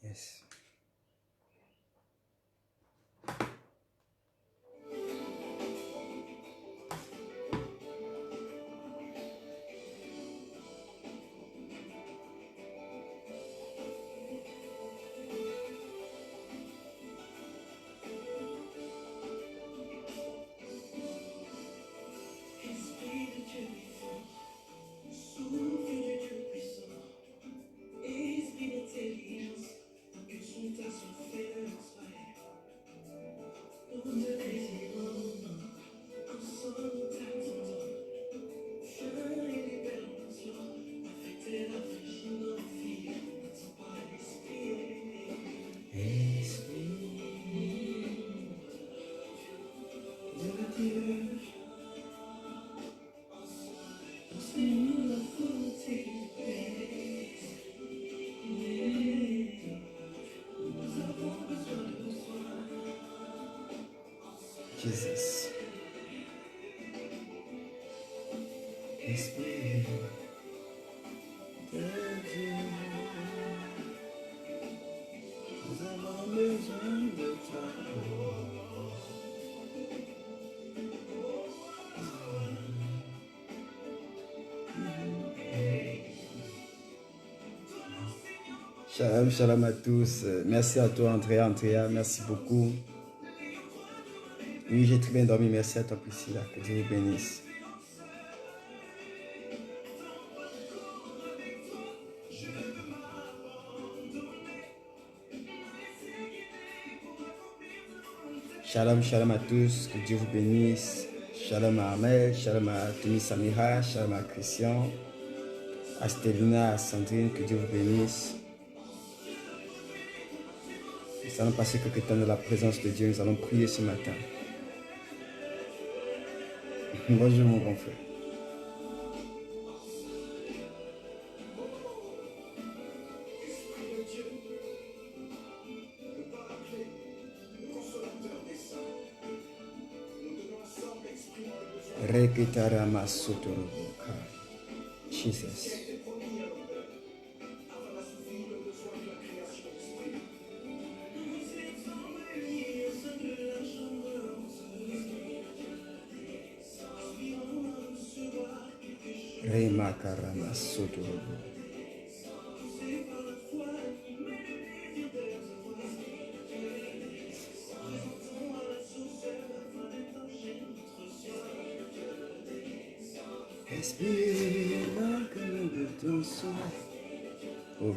Yes. Jesus. Esprit de Dieu, nous avons besoin de toi. Shalom, shalom à tous. Merci à toi, Andrea, merci beaucoup. Oui, j'ai très bien dormi. Merci à toi, Priscilla. Que Dieu vous bénisse. Shalom, shalom à tous. Que Dieu vous bénisse. Shalom à Ahmed, shalom à Tony Samira, shalom à Christian, à Stelina, à Sandrine. Que Dieu vous bénisse. Nous allons passer quelques temps dans la présence de Dieu. Nous allons prier ce matin. Bonjour mon grand frère. Rekitarama Sotoroboka. Jesus. Remakarama Sotoroboka. Ok.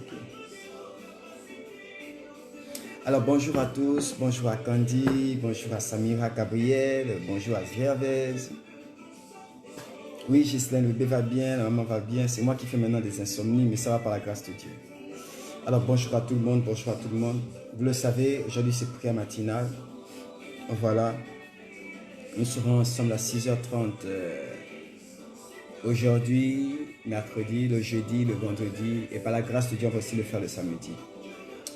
Alors bonjour à tous, bonjour à Candy, bonjour à Samira Gabriel, bonjour à Gervais. Oui, Ghislaine, le bébé va bien, la maman va bien. C'est moi qui fais maintenant des insomnies, mais ça va par la grâce de Dieu. Alors bonjour à tout le monde, bonjour à tout le monde. Vous le savez, aujourd'hui c'est prière matinale. Voilà. Nous serons ensemble à 6h30 aujourd'hui, mercredi, le jeudi, le vendredi. Et par la grâce de Dieu, on va aussi le faire le samedi.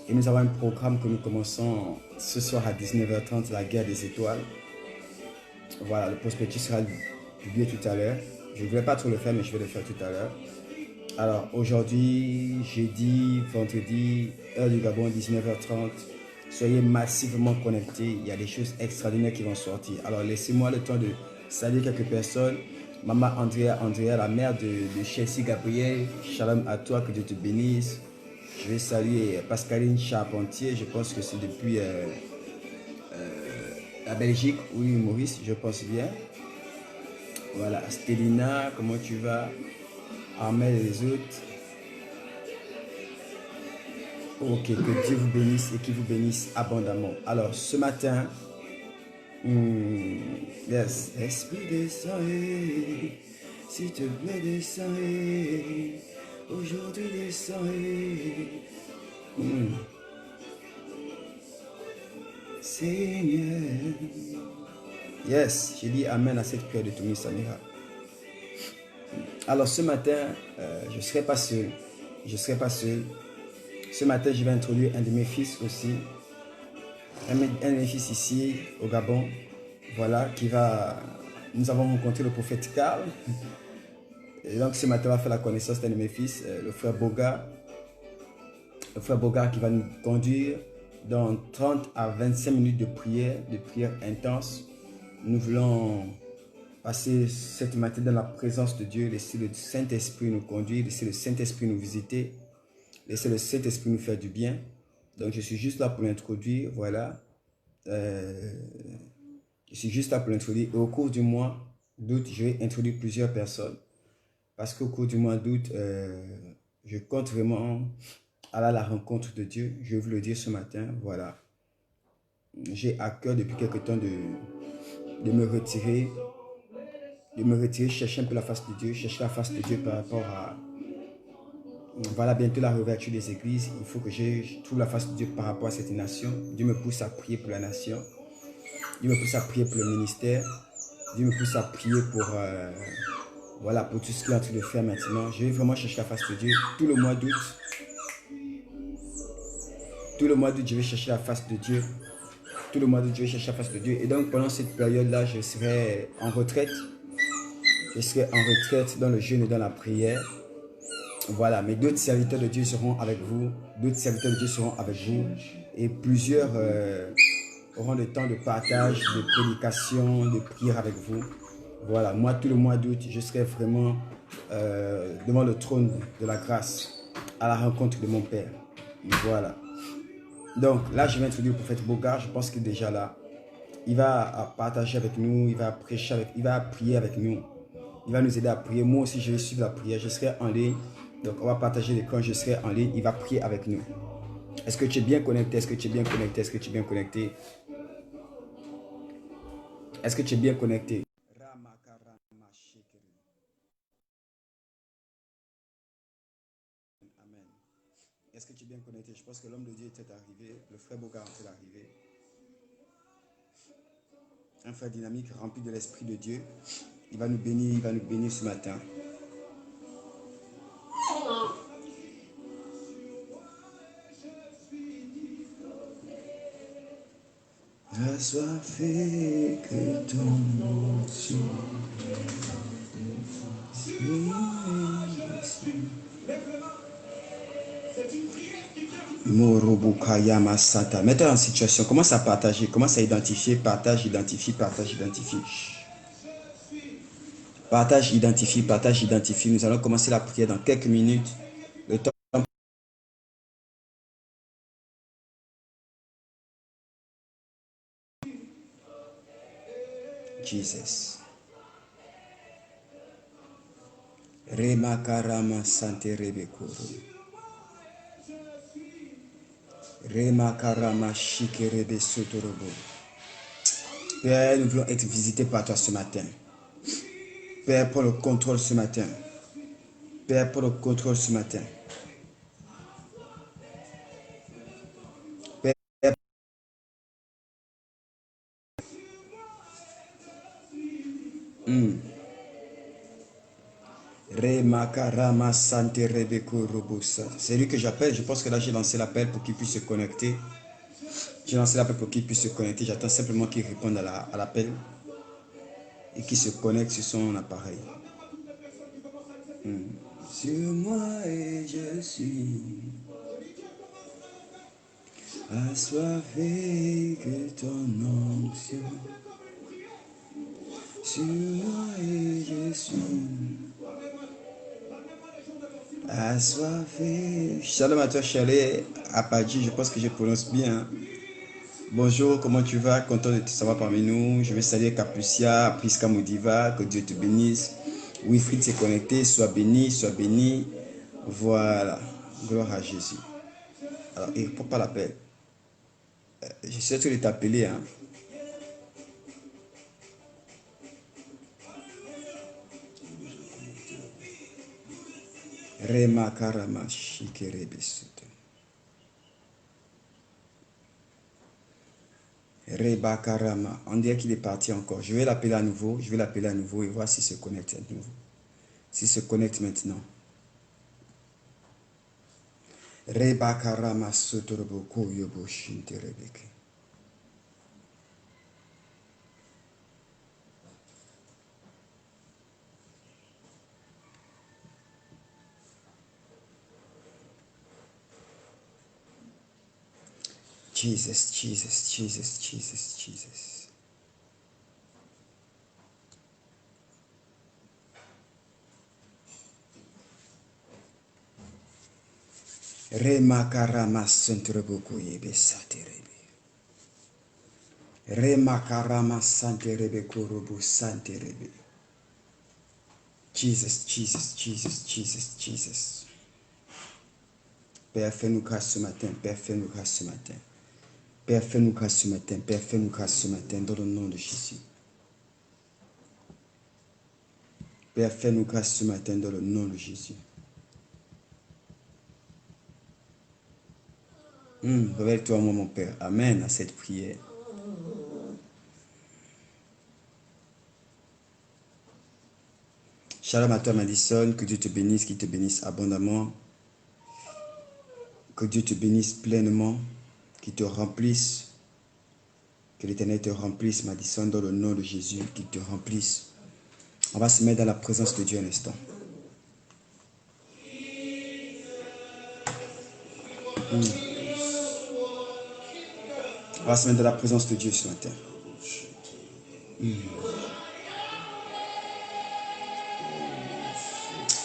Et nous avons un programme que nous commençons ce soir à 19h30, la guerre des étoiles. Voilà, le prospectus sera publié tout à l'heure. Je ne voulais pas trop le faire, mais je vais le faire tout à l'heure. Alors aujourd'hui, jeudi, vendredi, heure du Gabon, 19h30. Soyez massivement connectés. Il y a des choses extraordinaires qui vont sortir. Alors laissez-moi le temps de saluer quelques personnes. Maman Andrea, la mère de Chelsea Gabriel. Shalom à toi, que Dieu te bénisse. Je vais saluer Pascaline Charpentier. Je pense que c'est depuis la Belgique. Oui, Maurice, je pense bien. Voilà, Stelina, comment tu vas? Ahmed et les autres. Ok, que Dieu vous bénisse et qu'il vous bénisse abondamment. Alors, ce matin, yes, Esprit descend, s'il te plaît, descend, aujourd'hui descend, Seigneur. Yes, j'ai dit Amen à cette prière de Tony Samira. Alors, ce matin, je ne serai pas seul. Je ne serai pas seul. Ce matin, je vais introduire un de mes fils aussi. Un de mes fils ici, au Gabon. Voilà, qui va... Nous avons rencontré le prophète Karl. Et donc, ce matin, on va faire la connaissance d'un de mes fils, le frère Boga. le frère Bogart qui va nous conduire dans 30 à 25 minutes de prière intense. Nous voulons passer cette matinée dans la présence de Dieu, laisser le Saint-Esprit nous conduire, laisser le Saint-Esprit nous visiter, laisser le Saint-Esprit nous faire du bien. Donc je suis juste là pour l'introduire, voilà. Je suis juste là pour l'introduire. Et au cours du mois d'août, je vais introduire plusieurs personnes. Parce qu'au cours du mois d'août, je compte vraiment aller à la rencontre de Dieu. Je vais vous le dire ce matin, voilà. J'ai à cœur depuis quelque temps de me retirer, chercher un peu la face de Dieu, chercher la face de Dieu par rapport à, voilà, bientôt la réouverture des églises. Il faut que je trouve la face de Dieu par rapport à cette nation. Dieu me pousse à prier pour la nation. Dieu me pousse à prier pour le ministère. Dieu me pousse à prier pour, voilà, pour tout ce qu'il est en train de faire maintenant. Je vais vraiment chercher la face de Dieu tout le mois d'août. Tout le mois d'août, je vais chercher la face de Dieu. Tout le mois d'août, je vais chercher la face de Dieu. Et donc, pendant cette période-là, je serai en retraite. Je serai en retraite dans le jeûne et dans la prière. Voilà, mais d'autres serviteurs de Dieu seront avec vous. D'autres serviteurs de Dieu seront avec vous. Et plusieurs auront le temps de partage, de prédication, de prière avec vous. Voilà, moi, tout le mois d'août, je serai vraiment devant le trône de la grâce, à la rencontre de mon Père. Voilà. Donc, là, je vais introduire le prophète Bogart. Je pense qu'il est déjà là. Il va partager avec nous, il va prêcher il va prier avec nous. Il va nous aider à prier. Moi aussi, je vais suivre la prière. Je serai en ligne. Donc, on va partager l'écran. Je serai en ligne. Il va prier avec nous. Est-ce que tu es bien connecté? Est-ce que tu es bien connecté? Est-ce que tu es bien connecté? Est-ce que tu es bien connecté? Amen. Est-ce que tu es bien connecté? Je pense que l'homme de Dieu était arrivé. Le frère Bogart est arrivé. Un frère dynamique rempli de l'Esprit de Dieu. Il va nous bénir ce matin. Assoiffé que ton onction Morobukaya Masata. Mettez en situation, commence à partager, commence à identifier, partage, identifie, partage, identifie. Partage, identifie, partage, identifie. Nous allons commencer la prière dans quelques minutes. Le temps. Jesus. Remakarama Sante Rebekoro. Remakarama Shikerebe Sotorobo. Père, nous voulons être visités par toi ce matin. Père, prends le contrôle ce matin. Père, prends le contrôle ce matin. Père, Remakarama Sante Rebeko Robosa. C'est lui que j'appelle. Je pense que là, j'ai lancé l'appel pour qu'il puisse se connecter. J'ai lancé l'appel pour qu'il puisse se connecter. J'attends simplement qu'il réponde à l'appel et qu'il se connecte sur son appareil. Sur moi et je suis assoiffé que ton onction. Sur moi et je suis assoiffé. Shalom à toi, Chalé, Apadji, je pense que je prononce bien. Bonjour, comment tu vas? Content de te savoir parmi nous. Je vais saluer Capucia, Priska Modiva, que Dieu te bénisse. Wilfried s'est connecté, sois béni, sois béni. Voilà, gloire à Jésus. Alors, il ne répond pas l'appel. Je suis sûr de t'appeler. Hein. Rema Karama Shikerebesuto. Reba Karama. On dirait qu'il est parti encore. Je vais l'appeler à nouveau. Je vais l'appeler à nouveau et voir s'il se connecte à nouveau. S'il se connecte maintenant. Reba Karama Sotorobo Koyobo Shinterebeke. Jesus, Jesus, Jesus, Jesus, Jesus. Remakarama santerebo yebe saterebe. Remakarama santerebe korobo santerebe. Jesus, Jesus, Jesus, Jesus, Jesus. Père, fais-nous grâce ce matin. Père, fais-nous grâce ce matin. Père, fais-nous grâce ce matin. Père, fais-nous grâce ce matin dans le nom de Jésus. Père, fais-nous grâce ce matin dans le nom de Jésus. Révèle-toi moi, mon Père. Amen à cette prière. Shalom à toi, Madison. Que Dieu te bénisse, qu'il te bénisse abondamment. Que Dieu te bénisse pleinement, qu'il te remplisse. Que l'Éternel te remplisse, Madison, dans le nom de Jésus, qu'il te remplisse. On va se mettre dans la présence de Dieu un instant. On va se mettre dans la présence de Dieu ce matin.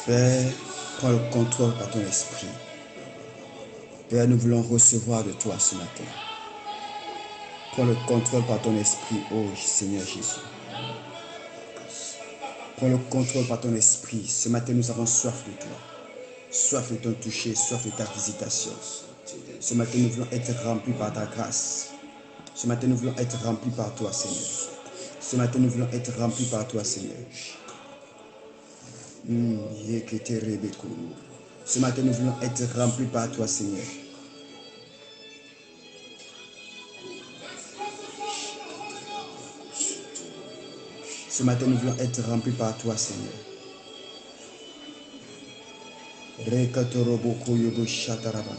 Père, prends le contrôle par ton esprit. Père, nous voulons recevoir de toi ce matin. Prends le contrôle par ton esprit, ô Seigneur Jésus. Prends le contrôle par ton esprit. Ce matin, nous avons soif de toi. Soif de ton toucher, soif de ta visitation. Ce matin, nous voulons être remplis par ta grâce. Ce matin, nous voulons être remplis par toi, Seigneur. Ce matin, nous voulons être remplis par toi, Seigneur. Ce matin, nous voulons être remplis par toi, Seigneur. Ce matin, nous voulons être remplis par toi, Seigneur. Rekatorobo yobo shataraba.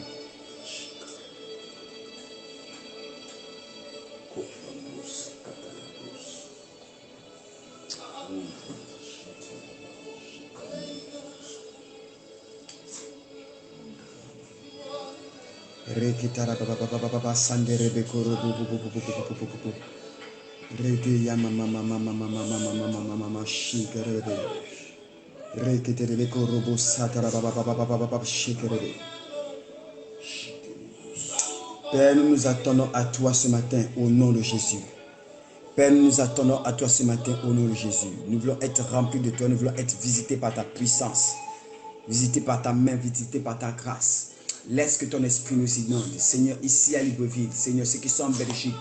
Rekitara baba baba baba sanderebe korobo bubu. Rege yama mama mama mama mama mama mama shikerebe. Rekiterebe korobo satara baba baba baba shikerebe. Père, nous nous attendons à toi ce matin au nom de Jésus. Père, nous nous attendons à toi ce matin au nom de Jésus. Nous voulons être remplis de toi, nous voulons être visités par ta puissance, visités par ta main, visités par ta grâce. Laisse que ton esprit nous inonde. Seigneur, ici à Libreville, Seigneur, ceux qui sont en Belgique,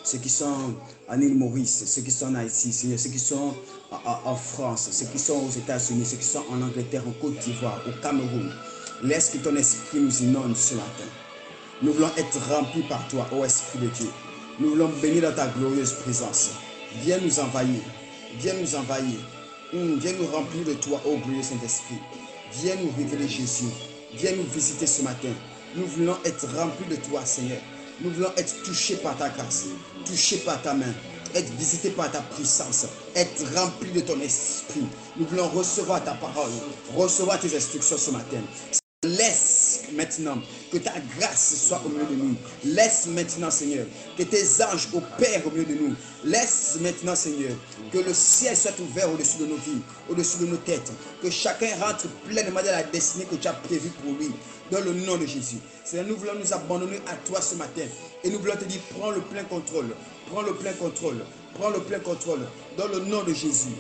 ceux qui sont en île Maurice, ceux qui sont en Haïti, Seigneur, ceux qui sont en France, ceux qui sont aux États-Unis, ceux qui sont en Angleterre, en Côte d'Ivoire, au Cameroun. Laisse que ton esprit nous inonde ce matin. Nous voulons être remplis par toi, ô Esprit de Dieu. Nous voulons bénir dans ta glorieuse présence. Viens nous envahir. Viens nous envahir. Viens nous remplir de toi, ô glorieux Saint-Esprit. Viens nous révéler Jésus. Viens nous visiter ce matin. Nous voulons être remplis de toi, Seigneur. Nous voulons être touchés par ta grâce, touchés par ta main, être visités par ta puissance, être remplis de ton esprit. Nous voulons recevoir ta parole, recevoir tes instructions ce matin. Laisse maintenant que ta grâce soit au milieu de nous. Laisse maintenant, Seigneur, que tes anges opèrent au milieu de nous. Laisse maintenant, Seigneur, que le ciel soit ouvert au-dessus de nos vies, au-dessus de nos têtes. Que chacun rentre pleinement dans la destinée que tu as prévue pour lui. Dans le nom de Jésus. Seigneur, nous voulons nous abandonner à toi ce matin. Et nous voulons te dire, prends le plein contrôle. Prends le plein contrôle. Prends le plein contrôle. Dans le nom de Jésus.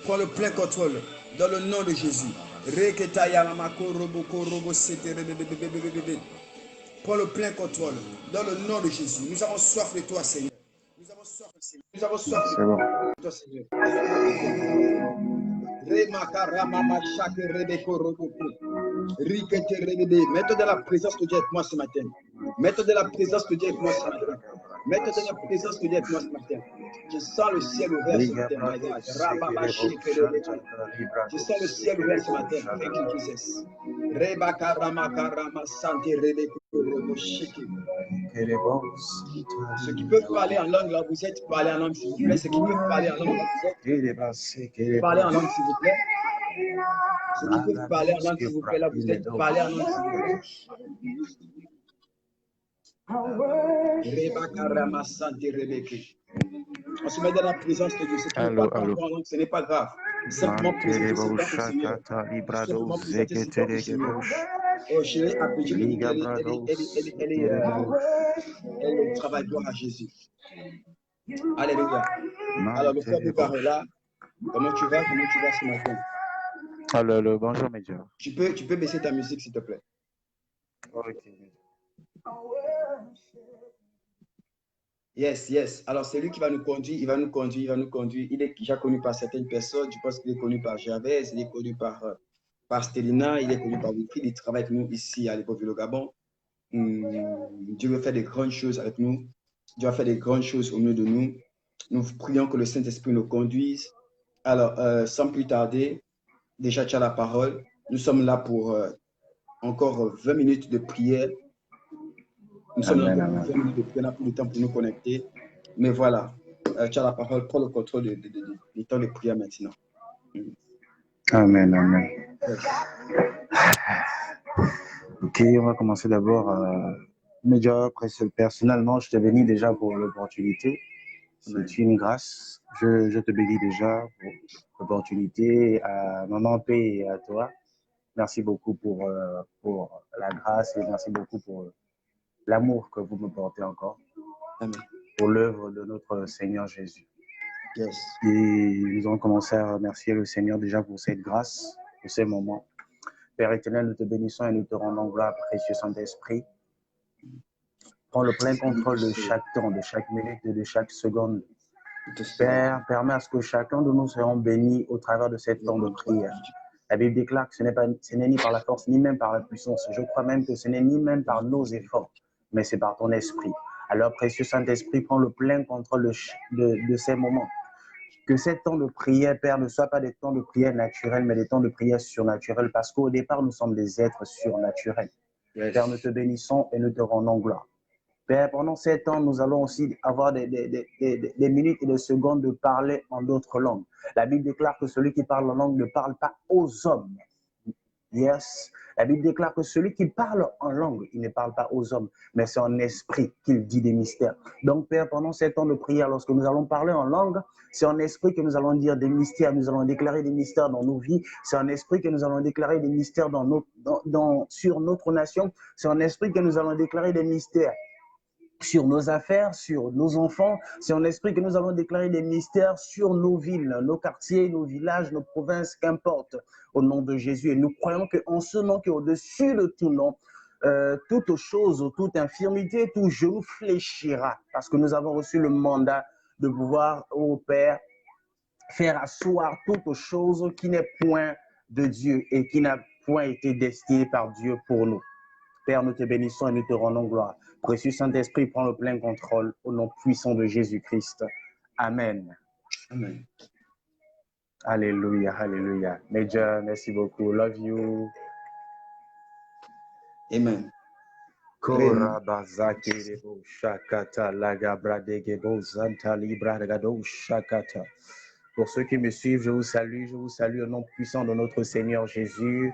Prends le plein contrôle dans le nom de Jésus. Prends le plein contrôle dans le nom de Jésus. Nous avons soif de toi, Seigneur. Nous avons soif de toi, Seigneur. Mets-toi dans la présence de Dieu avec moi ce matin. Mets-toi dans la présence de Dieu avec moi ce matin. Mets-toi dans la présence de Dieu avec moi ce matin. Je sens le ciel ouvert ce matin. Je sens le ciel ouvert ce matin. Thank you, Jesus. Ceux qui peuvent parler en langue, là, vous êtes parlé en langue, s'il vous plaît. Ceux qui peuvent parler en langue, là, vous êtes parlez en langue, s'il vous plaît. Ceux qui peuvent parler en langue, s'il vous plaît, là, vous êtes parlé en langue, s'il vous plaît. On se met dans la présence de Dieu. Si tu ne veux pas comprendre en langue, ce n'est pas grave. Simplement présenter ses dons au Seigneur. Simplement présenter ses dons au Seigneur. Oh, je l'ai appelée, elle travaille gloire à Jésus. Alléluia. Alors, le frère Bougar est là. Comment tu vas ce matin? Alors, bonjour, Média. Tu peux baisser ta musique, s'il te plaît. Ok. Yes. Alors, c'est lui qui va nous conduire. Il est déjà connu par certaines personnes. Je pense qu'il est connu par Gervais, il est connu par Stélina, il est connu par Wilfried. Il travaille avec nous ici à l'Époque au Gabon. Dieu veut faire des grandes choses avec nous. Dieu va faire des grandes choses au milieu de nous. Nous prions que le Saint-Esprit nous conduise. Alors, sans plus tarder, déjà tu as la parole. Nous sommes là pour encore 20 minutes de prière. Nous sommes là pour 20 minutes de prière, on n'a plus de temps pour nous connecter. Mais voilà, tu as la parole, prends le contrôle du temps de prière maintenant. Amen. Yes. Ok, on va commencer d'abord. Média, personnellement, je te bénis déjà pour l'opportunité. C'est une grâce. Je te bénis déjà pour l'opportunité. À Maman P et à toi, merci beaucoup pour la grâce et merci beaucoup pour l'amour que vous me portez encore. Amen. Pour l'œuvre de notre Seigneur Jésus. Yes. Et nous allons commencer à remercier le Seigneur déjà pour cette grâce, pour ces moments. Père éternel, nous te bénissons et nous te rendons gloire, précieux Saint-Esprit. Prends le plein contrôle de chaque temps, de chaque minute et de chaque seconde. Père, permets à ce que chacun de nous soyons bénis au travers de cette temps de prière. La Bible déclare que ce n'est ni par la force, ni même par la puissance. Je crois même que ce n'est ni même par nos efforts, mais c'est par ton esprit. Alors, précieux Saint-Esprit, prends le plein contrôle de ces moments. Que ces temps de prière, Père, ne soient pas des temps de prière naturels, mais des temps de prière surnaturels, parce qu'au départ, nous sommes des êtres surnaturels. Yes. Père, nous te bénissons et nous te rendons gloire. Père, pendant ces temps, nous allons aussi avoir des minutes et des secondes de parler en d'autres langues. La Bible déclare que celui qui parle en langue ne parle pas aux hommes. Yes. La Bible déclare que celui qui parle en langue, il ne parle pas aux hommes, mais c'est en esprit qu'il dit des mystères. Donc, Père, pendant ces temps de prière, lorsque nous allons parler en langue, c'est en esprit que nous allons dire des mystères, nous allons déclarer des mystères dans nos vies, c'est en esprit que nous allons déclarer des mystères sur notre nation, c'est en esprit que nous allons déclarer des mystères sur nos affaires, sur nos enfants. C'est en esprit que nous allons déclarer des mystères sur nos villes, nos quartiers, nos villages, nos provinces, qu'importe, au nom de Jésus. Et nous croyons qu'en ce nom qui est au-dessus de tout nom, toute chose, toute infirmité, tout genou fléchira, parce que nous avons reçu le mandat de pouvoir, au Père, faire asseoir toute chose qui n'est point de Dieu et qui n'a point été destinée par Dieu pour nous. Père, nous te bénissons et nous te rendons gloire. Précieux Saint-Esprit, prends le plein contrôle au nom puissant de Jésus-Christ. Amen. Amen. Alléluia, alléluia. Major, merci beaucoup. Love you. Amen. Pour ceux qui me suivent, je vous salue au nom puissant de notre Seigneur Jésus.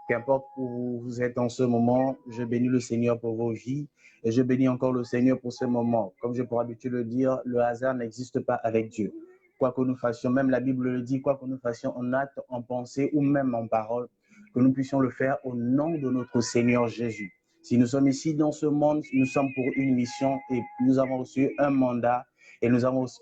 Qu'importe où vous êtes en ce moment, je bénis le Seigneur pour vos vies et je bénis encore le Seigneur pour ce moment. Comme j'ai pour habitude de le dire, le hasard n'existe pas avec Dieu. Quoi que nous fassions, même la Bible le dit, quoi que nous fassions en acte, en pensée ou même en parole, que nous puissions le faire au nom de notre Seigneur Jésus. Si nous sommes ici dans ce monde, nous sommes pour une mission et nous avons reçu un mandat et nous avons reçu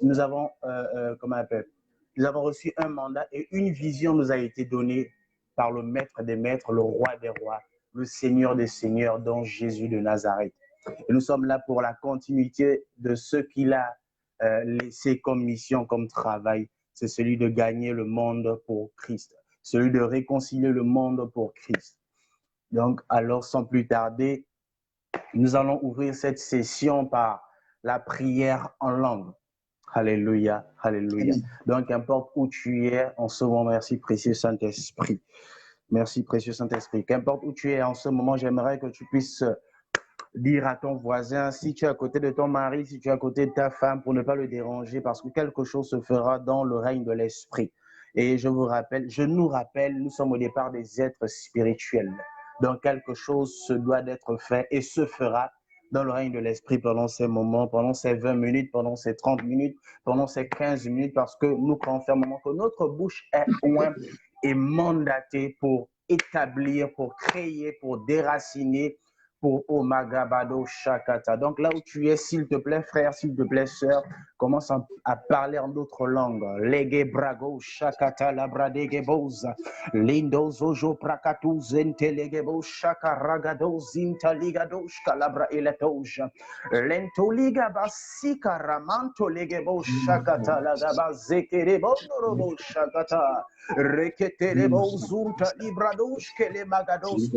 un mandat et une vision nous a été donnée par le Maître des Maîtres, le Roi des Rois, le Seigneur des Seigneurs, donc Jésus de Nazareth. Et nous sommes là pour la continuité de ce qu'il a laissé comme mission, comme travail. C'est celui de gagner le monde pour Christ, celui de réconcilier le monde pour Christ. Donc, alors, sans plus tarder, nous allons ouvrir cette session par la prière en langue. Alléluia, alléluia. Donc, qu'importe où tu es en ce moment, merci précieux Saint-Esprit. Merci précieux Saint-Esprit. Qu'importe où tu es en ce moment, j'aimerais que tu puisses dire à ton voisin, si tu es à côté de ton mari, si tu es à côté de ta femme, pour ne pas le déranger, parce que quelque chose se fera dans le règne de l'Esprit. Et je nous rappelle, nous sommes au départ des êtres spirituels. Donc quelque chose se doit d'être fait et se fera dans le règne de l'esprit pendant ces moments, pendant ces 20 minutes, pendant ces 30 minutes, pendant ces 15 minutes, parce que nous confirmons que notre bouche est oint et mandatée pour établir, pour créer, pour déraciner, pour Omagabado Shakata. Donc là où tu es, s'il te plaît, frère, s'il te plaît, sœur, commence à parler en d'autres langues. Lege Brago Shakata Labradege Boza. Lindo Zojo Prakatu Zente Legebo Shaka Ragado Zinta Ligadosh Calabra Eletoja. Lento Liga Basika Ramanto Legebo Shakata Lagaba Zekerebo Norobo Shakata. Reketerebo Zunta Libradosh Kele Magados.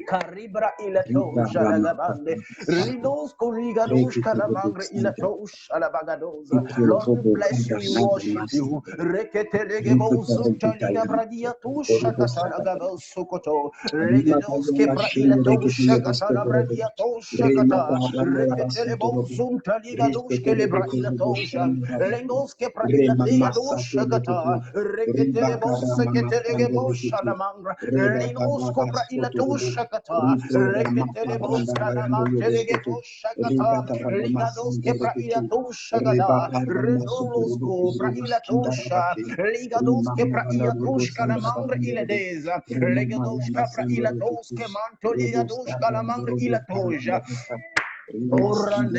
Caribra ilatos alagabande, rinos coligados calamangre ilatos alabagados. Lord, we bless you, we worship you. Reketelegemos untaliga bradiatus shakatalagabos sokoto. Legados kebra ilatos shakatalabradiatos shakata. Reketelebos untaligados kelebra ilatos. Lengos kebra ilateados shakata. Reketelebos seketelegemos shalamangre. Lenos cobra ilatos shakata. Reketelebos kalamantelegebo shakata. Ligados kebra ilatos shagada. Renolos cobra ilatosha. Ligados kebra ilatos kalamangre iledeza. Legados kebra ilatos kemanto ligados kalamangre ilatoja. Lord,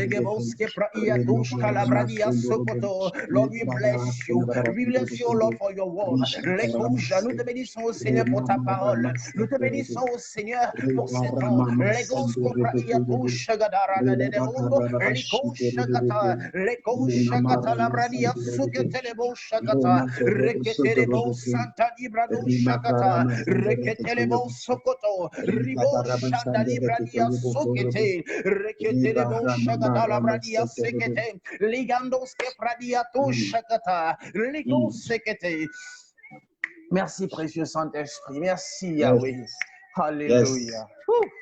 we bless you. We bless you, Lord, for your word. Nous te bénissons au Seigneur pour ta parole. Nous te bénissons au Seigneur pour ce temps. Telebo shagata la bradia sekete ligandos ke pradiato shagata ligo sekete. Merci précieux Saint-Esprit, merci Yahweh. Hallelujah.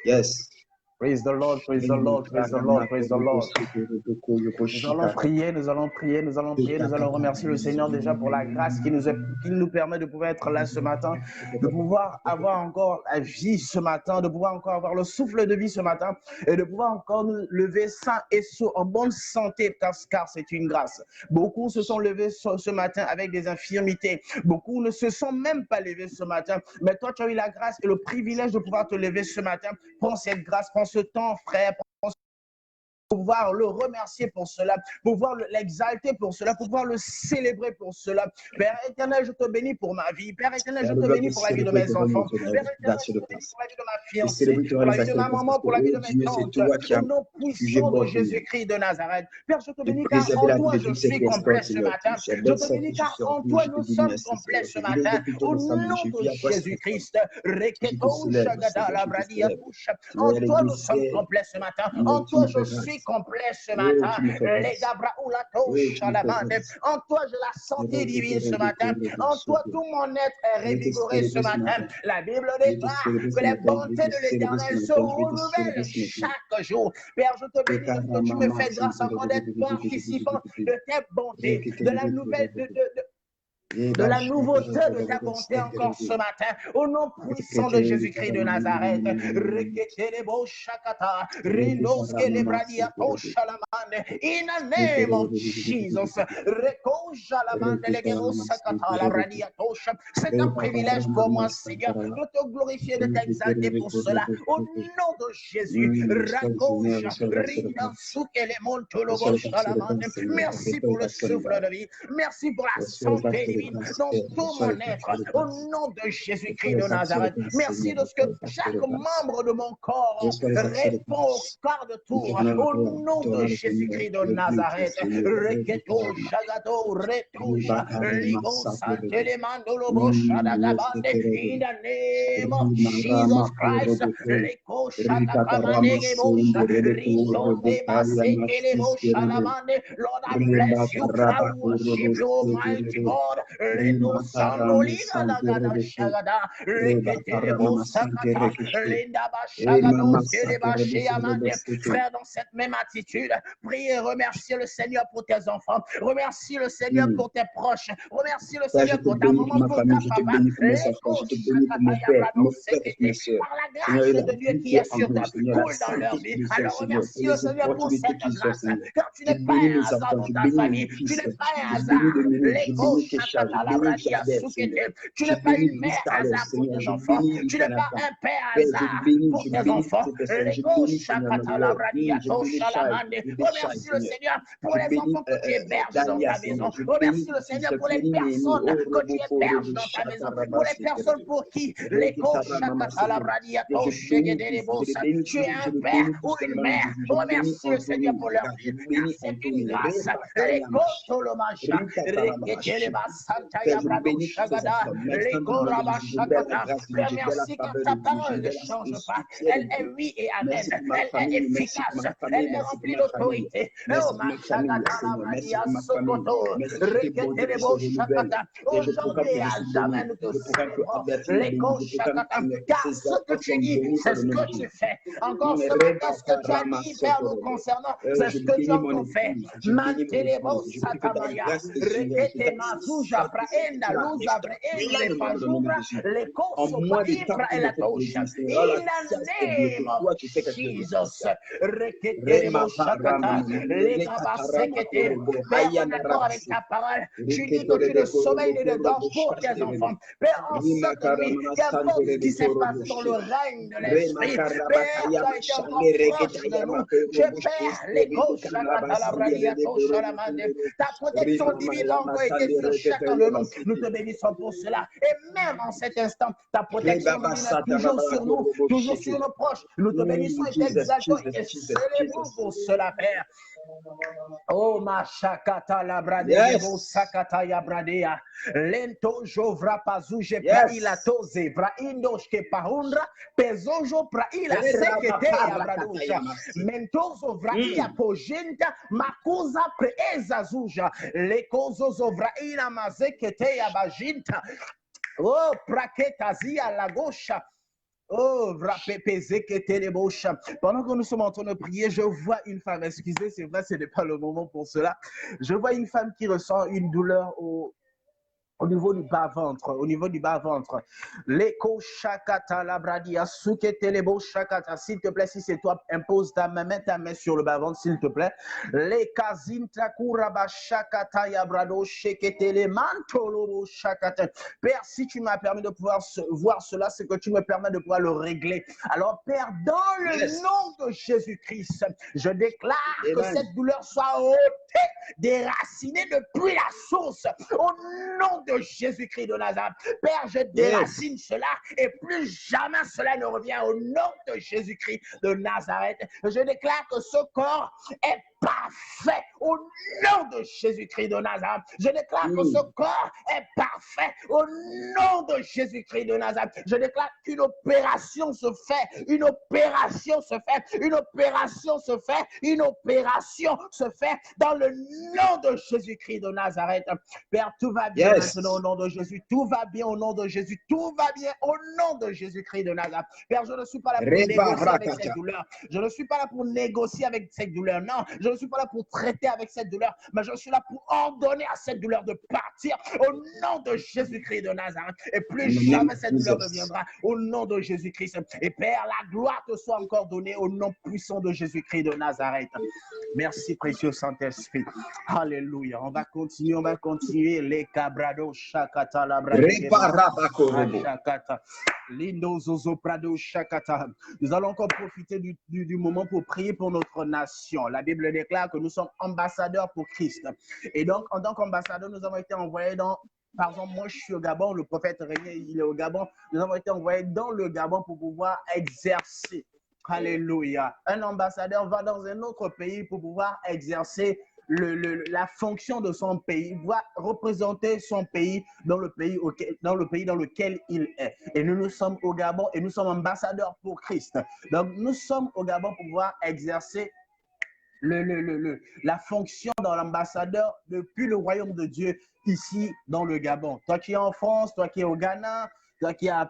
Yes. Praise the Lord, praise the Lord, praise the Lord, praise the Lord. Nous allons prier, nous allons prier, nous allons prier, nous allons remercier le Seigneur déjà pour la grâce qui nous permet de pouvoir être là ce matin, de pouvoir avoir encore la vie ce matin, de pouvoir encore avoir le souffle de vie ce matin et de pouvoir encore nous lever sains et en bonne santé car c'est une grâce. Beaucoup se sont levés ce matin avec des infirmités, beaucoup ne se sont même pas levés ce matin, mais toi tu as eu la grâce et le privilège de pouvoir te lever ce matin. Prends cette grâce, prends ce temps, frère, pour pouvoir le remercier pour cela, pour pouvoir l'exalter pour cela, pour pouvoir le célébrer pour cela. Père éternel, je te bénis pour ma vie. Père éternel, je te bénis pour la vie de mes enfants. Père éternel, je te bénis pour la vie de ma fiancée, pour la vie de ma maman, pour la vie de mes tantes. Au nom puissant de Jésus-Christ de Nazareth. Père, je te bénis car en toi je suis complet ce matin. Je te bénis car en toi nous sommes complets ce matin. Au nom de Jésus-Christ. En toi nous sommes complets ce matin. En toi je suis complet ce matin. Les Gabraoulato Shalamande. En toi, j'ai la santé divine ce matin. En toi, tout mon être est revigoré ce matin. La Bible déclare que les bontés de l'Éternel se renouvellent chaque jour. Père, je te bénis parce que tu me fais grâce encore d'être participant de tes bontés, de la nouvelle, de la nouveauté de ta bonté encore ce matin, au nom puissant de Jésus-Christ de Nazareth. In the name of Jesus. C'est un privilège pour moi, Seigneur, de te glorifier, de t'exalter pour cela. Au nom de Jésus. Merci pour le souffle de vie. Merci pour la santé divine dans tout mon être, au nom de Jésus-Christ de Nazareth. Merci de ce que chaque membre de mon corps répond au quart de tour, au nom de Jésus-Christ de Nazareth. Reketo, Jagato, Retouja, Ligo, Santelemando, Lobo, Shadagabande, in the name of Jesus Christ. Leko, Shadagamanegebo, Rito, Deba, Sekelebo, Shadamande. Lord, I bless you, I worship you, Almighty God. Rima Karama Sante Rebeke, Reba Karama Sante Rebeke, Rima Sante Rebeke. Frère, dans cette même attitude, prie et remercie le Seigneur pour tes enfants. Remercie le Seigneur pour tes proches. Remercie le Seigneur pour ta maman, pour ta papa. Je te bénis pour mon père, mon frère et mes soeurs. Par la grâce de Dieu qui est sur ta vie, coule dans leur vie. Alors remercie le Seigneur pour cette grâce. Car tu n'es pas un hasard dans ta famille. Tu n'es pas un hasard. Tu n'es pas une mère hasard pour tes enfants. Tu n'es pas un père hasard pour tes enfants. Remercie le Seigneur pour les enfants que tu héberges dans ta maison. Remercie le Seigneur pour les personnes que tu héberges dans ta maison. Pour les personnes pour qui tu es un père ou une mère. Remercie le Seigneur pour leur vie. C'est une grâce. Merci car ta parole ne change pas. Elle est oui et amen. Elle est efficace. Elle est remplie d'autorité. Aujourd'hui et à jamais nous te célébrons. Car ce que tu dis, c'est ce que tu fais. Encore ce matin, ce que tu as dit, Père, nous concernant, c'est ce que tu as encore fait. Mantelebo satamaya, rekete mazuja praenda, luza praenda, pazubra, le koso paipra et la tosha. In the name of Jesus, rekete moshakata, le kabasekete, Père, en accord avec ta parole, tu dis que tu ne sommeilles ni ne dors pour tes enfants. Père, en cette nuit, qu'importe ce qui s'est passé dans le règne de l'esprit, Père, tu as été encore proche de nous. Je Père, les gauches, ta protection divine a encore été sur chacun de nous. Nous te bénissons pour cela. Et même en cet instant, ta protection divine est toujours sur nous, toujours sur nos proches. Nous te bénissons et t'exaltons et célébrons pour cela, Père. Oh ma shakata la bradea sakata ya bradea lento jovra pazuje pra ila toze vra indos ke paundra pezojo pra ila sekete ya bradusha mentozo vra ia pojenta makuza preeza zuja lekozo zovra ila mazekete ya bajinta oh praketazia la gauche. Oh, pendant que nous sommes en train de prier, je vois une femme, excusez, c'est vrai, ce n'est pas le moment pour cela. Je vois une femme qui ressent une douleur au niveau du bas-ventre, l'écho shakata labradia suketelebo shakata, s'il te plaît, si c'est toi, impose ta main, mets ta main sur le bas-ventre, s'il te plaît. Les kazinta kuraba shakata yabrado sheketele mantolobo shakata. Père, si tu m'as permis de pouvoir voir cela, c'est que tu me permets de pouvoir le régler. Alors, Père, dans le nom de Jésus-Christ, je déclare que cette douleur soit ôtée, déracinée depuis la source. Au nom de Jésus-Christ de Nazareth. Père, je déracine cela et plus jamais cela ne revient au nom de Jésus-Christ de Nazareth. Je déclare que ce corps est parfait au nom de Jésus-Christ de Nazareth. Je déclare que ce corps est parfait au nom de Jésus-Christ de Nazareth. Je déclare qu'une opération se fait, une opération se fait, une opération se fait, une opération se fait dans le nom de Jésus-Christ de Nazareth. Père, tout va bien maintenant au nom de Jésus. Tout va bien au nom de Jésus. Tout va bien au nom de Jésus-Christ de Nazareth. Père, je ne suis pas là pour négocier avec cette douleur. Je ne suis pas là pour négocier avec cette douleur. Non, je ne suis pas là pour traiter avec cette douleur, mais je suis là pour ordonner à cette douleur de partir au nom de Jésus-Christ de Nazareth. Et plus jamais cette douleur ne viendra au nom de Jésus-Christ. Et Père, la gloire te soit encore donnée au nom puissant de Jésus-Christ de Nazareth. Merci, précieux Saint-Esprit. Alléluia. On va continuer. Les cabrados, chakata, la chakata. Lindo zozo prado shakata. Nous allons encore profiter du moment pour prier pour notre nation. La Bible déclare que nous sommes ambassadeurs pour Christ. Et donc, en tant qu'ambassadeurs, nous avons été envoyés dans... Par exemple, moi, je suis au Gabon, le prophète René, il est au Gabon. Nous avons été envoyés dans le Gabon pour pouvoir exercer. Alléluia. Un ambassadeur va dans un autre pays pour pouvoir exercer la fonction de son pays, va représenter son pays dans le pays dans lequel il est. Et nous sommes au Gabon et nous sommes ambassadeurs pour Christ. Donc, nous sommes au Gabon pour pouvoir exercer la fonction dans l'ambassadeur depuis le royaume de Dieu ici dans le Gabon. Toi qui es en France, toi qui es au Ghana, toi qui es à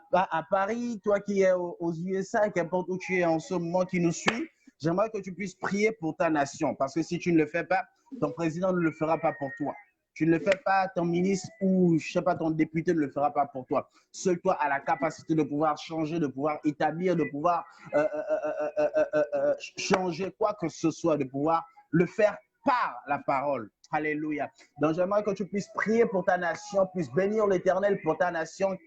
Paris, toi qui es aux USA, qu'importe où tu es en ce moment qui nous suit, j'aimerais que tu puisses prier pour ta nation. Parce que si tu ne le fais pas, ton président ne le fera pas pour toi. Tu ne le fais pas, ton ministre ou, je sais pas, ton député ne le fera pas pour toi. Seul toi a la capacité de pouvoir changer, de pouvoir établir, de pouvoir changer quoi que ce soit, de pouvoir le faire par la parole. Alléluia. Donc j'aimerais que tu puisses prier pour ta nation, puisses bénir l'Éternel pour ta nation,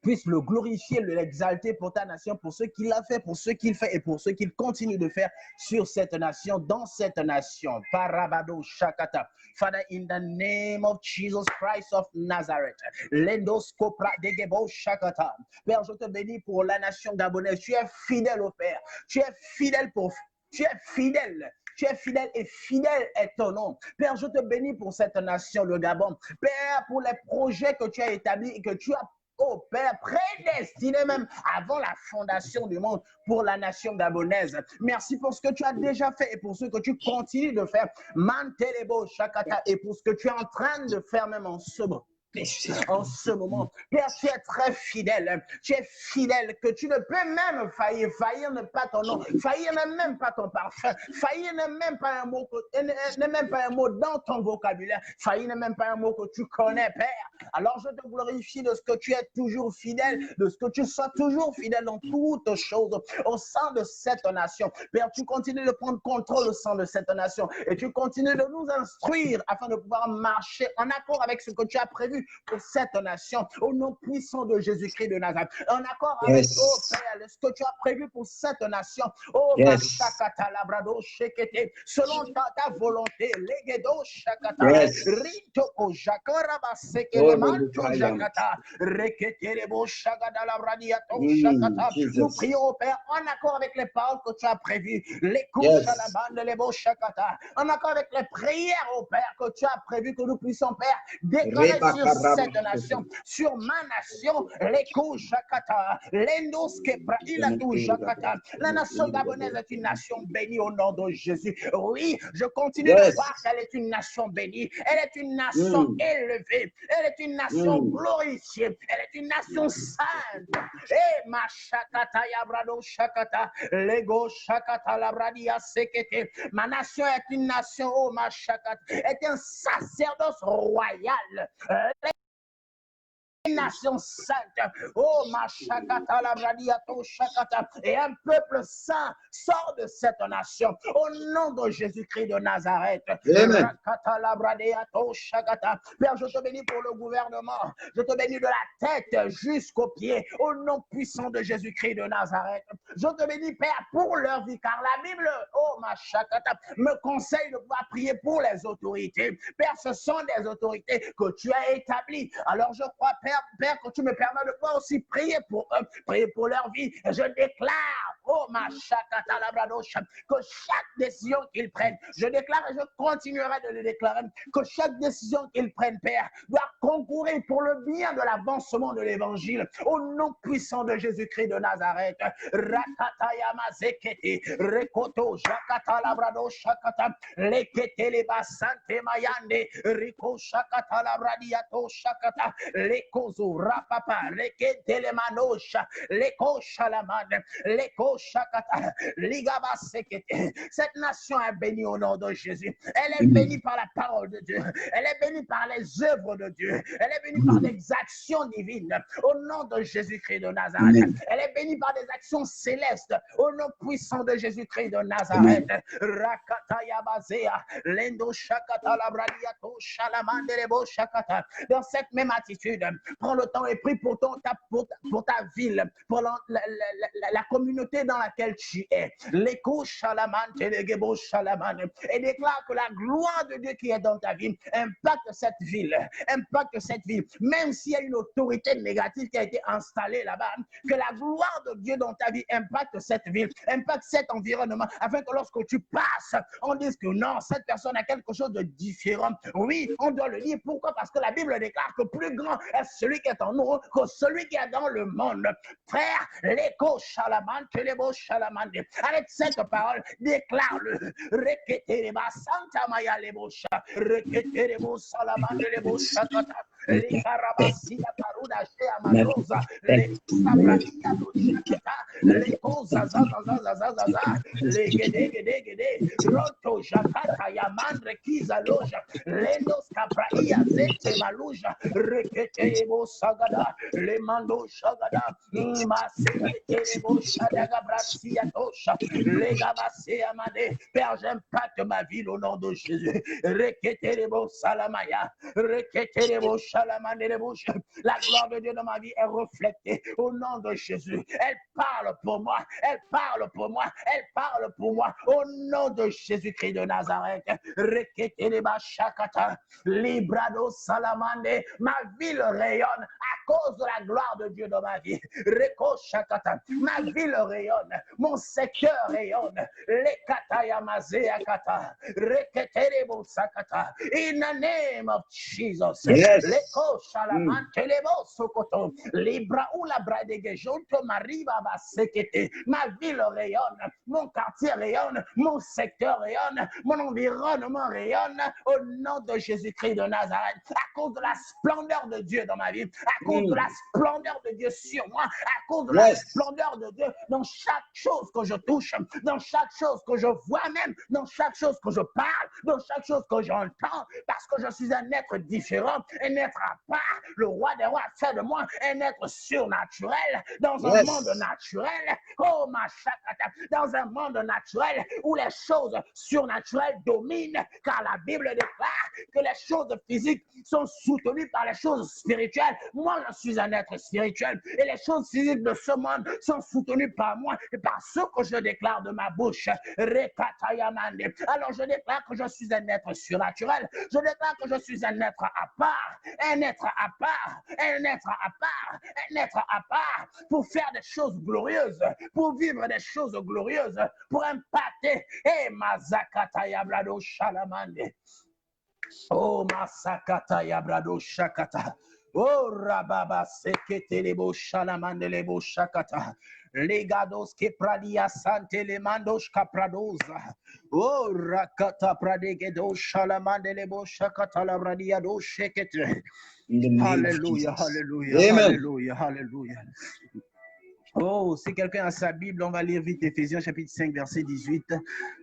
puisse le glorifier, l'exalter pour ta nation, pour ce qu'il a fait, pour ce qu'il fait et pour ce qu'il continue de faire sur cette nation, dans cette nation. Parabado Shakata. Father, in the name of Jesus Christ of Nazareth, Lendos Kopra Degebo Shakata. Père, je te bénis pour la nation gabonaise. Tu es fidèle au Père. Tu es fidèle pour. Tu es fidèle. Tu es fidèle et fidèle est ton nom. Père, je te bénis pour cette nation, le Gabon. Père, pour les projets que tu as établis et que tu as oh Père, prédestiné même avant la fondation du monde pour la nation gabonaise. Merci pour ce que tu as déjà fait et pour ce que tu continues de faire. Mantelebo Shakata et pour ce que tu es en train de faire même en ce moment. Père, tu es très fidèle. Tu es fidèle que tu ne peux même faillir. Faillir n'est pas ton nom. Faillir n'est même pas ton parfum. Faillir n'est même pas un mot dans ton vocabulaire. Faillir n'est même pas un mot que tu connais, Père. Alors je te glorifie de ce que tu es toujours fidèle, de ce que tu sois toujours fidèle dans toutes choses au sein de cette nation. Père, tu continues de prendre contrôle au sein de cette nation et tu continues de nous instruire afin de pouvoir marcher en accord avec ce que tu as prévu pour cette nation, au nom puissant de Jésus-Christ de Nazareth, en accord avec oh Père, ce que tu as prévu pour cette nation, oh Mashakata Labrado Shekete, selon ta volonté, Legedo Shakata, Rintoko Jakaraba Sekele Manto Jakata, Reketerebo Shagada Labradiato Shakata. Nous prions au Père en accord avec les paroles que tu as prévues, les couches à la bande, les beaux Shakata, en accord avec les prières au Père que tu as prévu que nous puissions, Père, déclarer sur cette nation, sur ma nation, les Jakata, Jakata. La nation gabonaise est une nation bénie au nom de Jésus. Oui, je continue de voir qu'elle est une nation bénie. Elle est une nation élevée. Elle est une nation glorifiée. Elle est une nation sainte. Et ma Shakata Yabrado Shakata, Lego Shakata Labradia Sekete. Ma nation est une nation, oh ma Shakata, est un sacerdoce royal. Une nation sainte, oh ma Shakata Labradiato Shakata, et un peuple saint sort de cette nation au nom de Jésus-Christ de Nazareth. Rakata Labradiato Shakata. Père, je te bénis pour le gouvernement, je te bénis de la tête jusqu'aux pieds au nom puissant de Jésus-Christ de Nazareth. Je te bénis, Père, pour leur vie, car la Bible, oh ma Shakata, me conseille de pouvoir prier pour les autorités. Père, ce sont des autorités que tu as établies. Alors je crois, Père, que tu me permets de pouvoir aussi prier pour eux, prier pour leur vie. Et je déclare, oh ma Shakata Labradosh, que chaque décision qu'ils prennent, je déclare et je continuerai de le déclarer, que chaque décision qu'ils prennent, Père, doit concourir pour le bien de l'avancement de l'évangile, au nom puissant de Jésus-Christ de Nazareth. Rakata Yamazekete, Rekoto, Jakata Labrado Shakata, Lekete Leba Sante Mayande, Riko Shakata Labradiato Shakata, Lekozo Rapapa, Lekete Lemanosha, Leko Shalamane, Leko Shakata, Ligaba Sekete. Cette nation est bénie au nom de Jésus. Elle est bénie par la parole de Dieu. Elle est bénie par les œuvres de Dieu. Elle est bénie par des actions divines au nom de Jésus-Christ de Nazareth. Elle est bénie par des actions célestes au nom puissant de Jésus-Christ de Nazareth. Rakata Yabazea, Lendo Shakata Labradiato Shalamande Lebo Shakata. Dans cette même attitude, prends le temps et prie pour ta ville, pour la communauté dans laquelle tu es. L'écho Shalamante, Legebo Shalamane. Et déclare que la gloire de Dieu qui est dans ta vie impacte cette ville. Même s'il y a une autorité négative qui a été installée là-bas, que la gloire de Dieu dans ta vie impacte cette ville, impacte cet environnement, afin que lorsque tu passes, on dise que non, cette personne a quelque chose de différent. Oui, on doit le dire. Pourquoi? Parce que la Bible déclare que plus grand est celui qui est en nous que celui qui est dans le monde. Frère, l'écho Shalamante, Avec cette parole, déclare-le. Reketereba Santa Maya Lebosha. Reketerebo Salamande Lebosha Kata. Les Karabasia Paruda Shea Madoza. Les Sabradia Doshakata. Les Koza Zazazazazaza. Les Gede. Roto Jakata Yamandre Kiza Loja. Lendos Capraia Zete Maluja. Reketerebo Sagada. Les Mando Shagada. Maseketerebo Shadaga Brasia Tosha. Les Gabasea Made. Père, j'impacte ma ville au nom de Jésus. Reketerebo Salamaya. Reketerebo Shalamanderebo. La gloire de Dieu dans ma vie est reflétée au nom de Jésus. Elle parle pour moi. Elle parle pour moi. Elle parle pour moi. Au nom de Jésus-Christ de Nazareth. Reketereba Shakata. Librado Salamande. Ma ville rayonne à cause de la gloire de Dieu dans ma vie. Reko Shakata. Ma ville rayonne. Mon secteur rayonne. Les Katayamazea Kata. Reketerebo Sakata. In the name of Jesus. Yes. Leko Shalamante Lebo Sokoto. Libra Ula Bradege Jonto Mariba Basekete. Ma ville rayonne. Mon quartier rayonne. Mon secteur rayonne. Mon environnement rayonne. Au nom de Jésus-Christ de Nazareth. À cause de la splendeur de Dieu dans ma vie. À cause de la splendeur de Dieu sur moi. À cause de la splendeur de Dieu dans chaque chose que je touche. Dans chaque chose que je vois même. Dans chaque chose que je parle. Dans chaque chose que j'entends. Parce que je suis un être différent. Un être à part. Le roi des rois fait de moi un être surnaturel. Dans un monde naturel. Oh ma chakata. Dans un monde naturel où les choses surnaturelles dominent. Car la Bible déclare que les choses physiques sont soutenues par les choses spirituelles. Moi, je suis un être spirituel. Et les choses physiques de ce monde sont soutenues par moi et par ce que je déclare de ma bouche. Rekatayamande. Alors, je déclare que je suis un être surnaturel. Je déclare que je suis un être à part. Un être à part. Un être à part. Un être à part. Pour faire des choses glorieuses. Pour vivre des choses glorieuses. Pour impacter. Et Mazakata Yabrado Shalamande. Oh, Masakata Yabrado Shakata. Oh, Rababa Sekete Lebo Shalamande Lebo Shakata. Legados que pradia sante le mandos capradosa. Oh, Rakata Pradegedo Shalamande Lebo Shakata la Bradia do Shekete. Alléluia, alléluia, alléluia, alléluia. Oh, si quelqu'un a sa Bible, on va lire vite Éphésiens chapitre 5, verset 18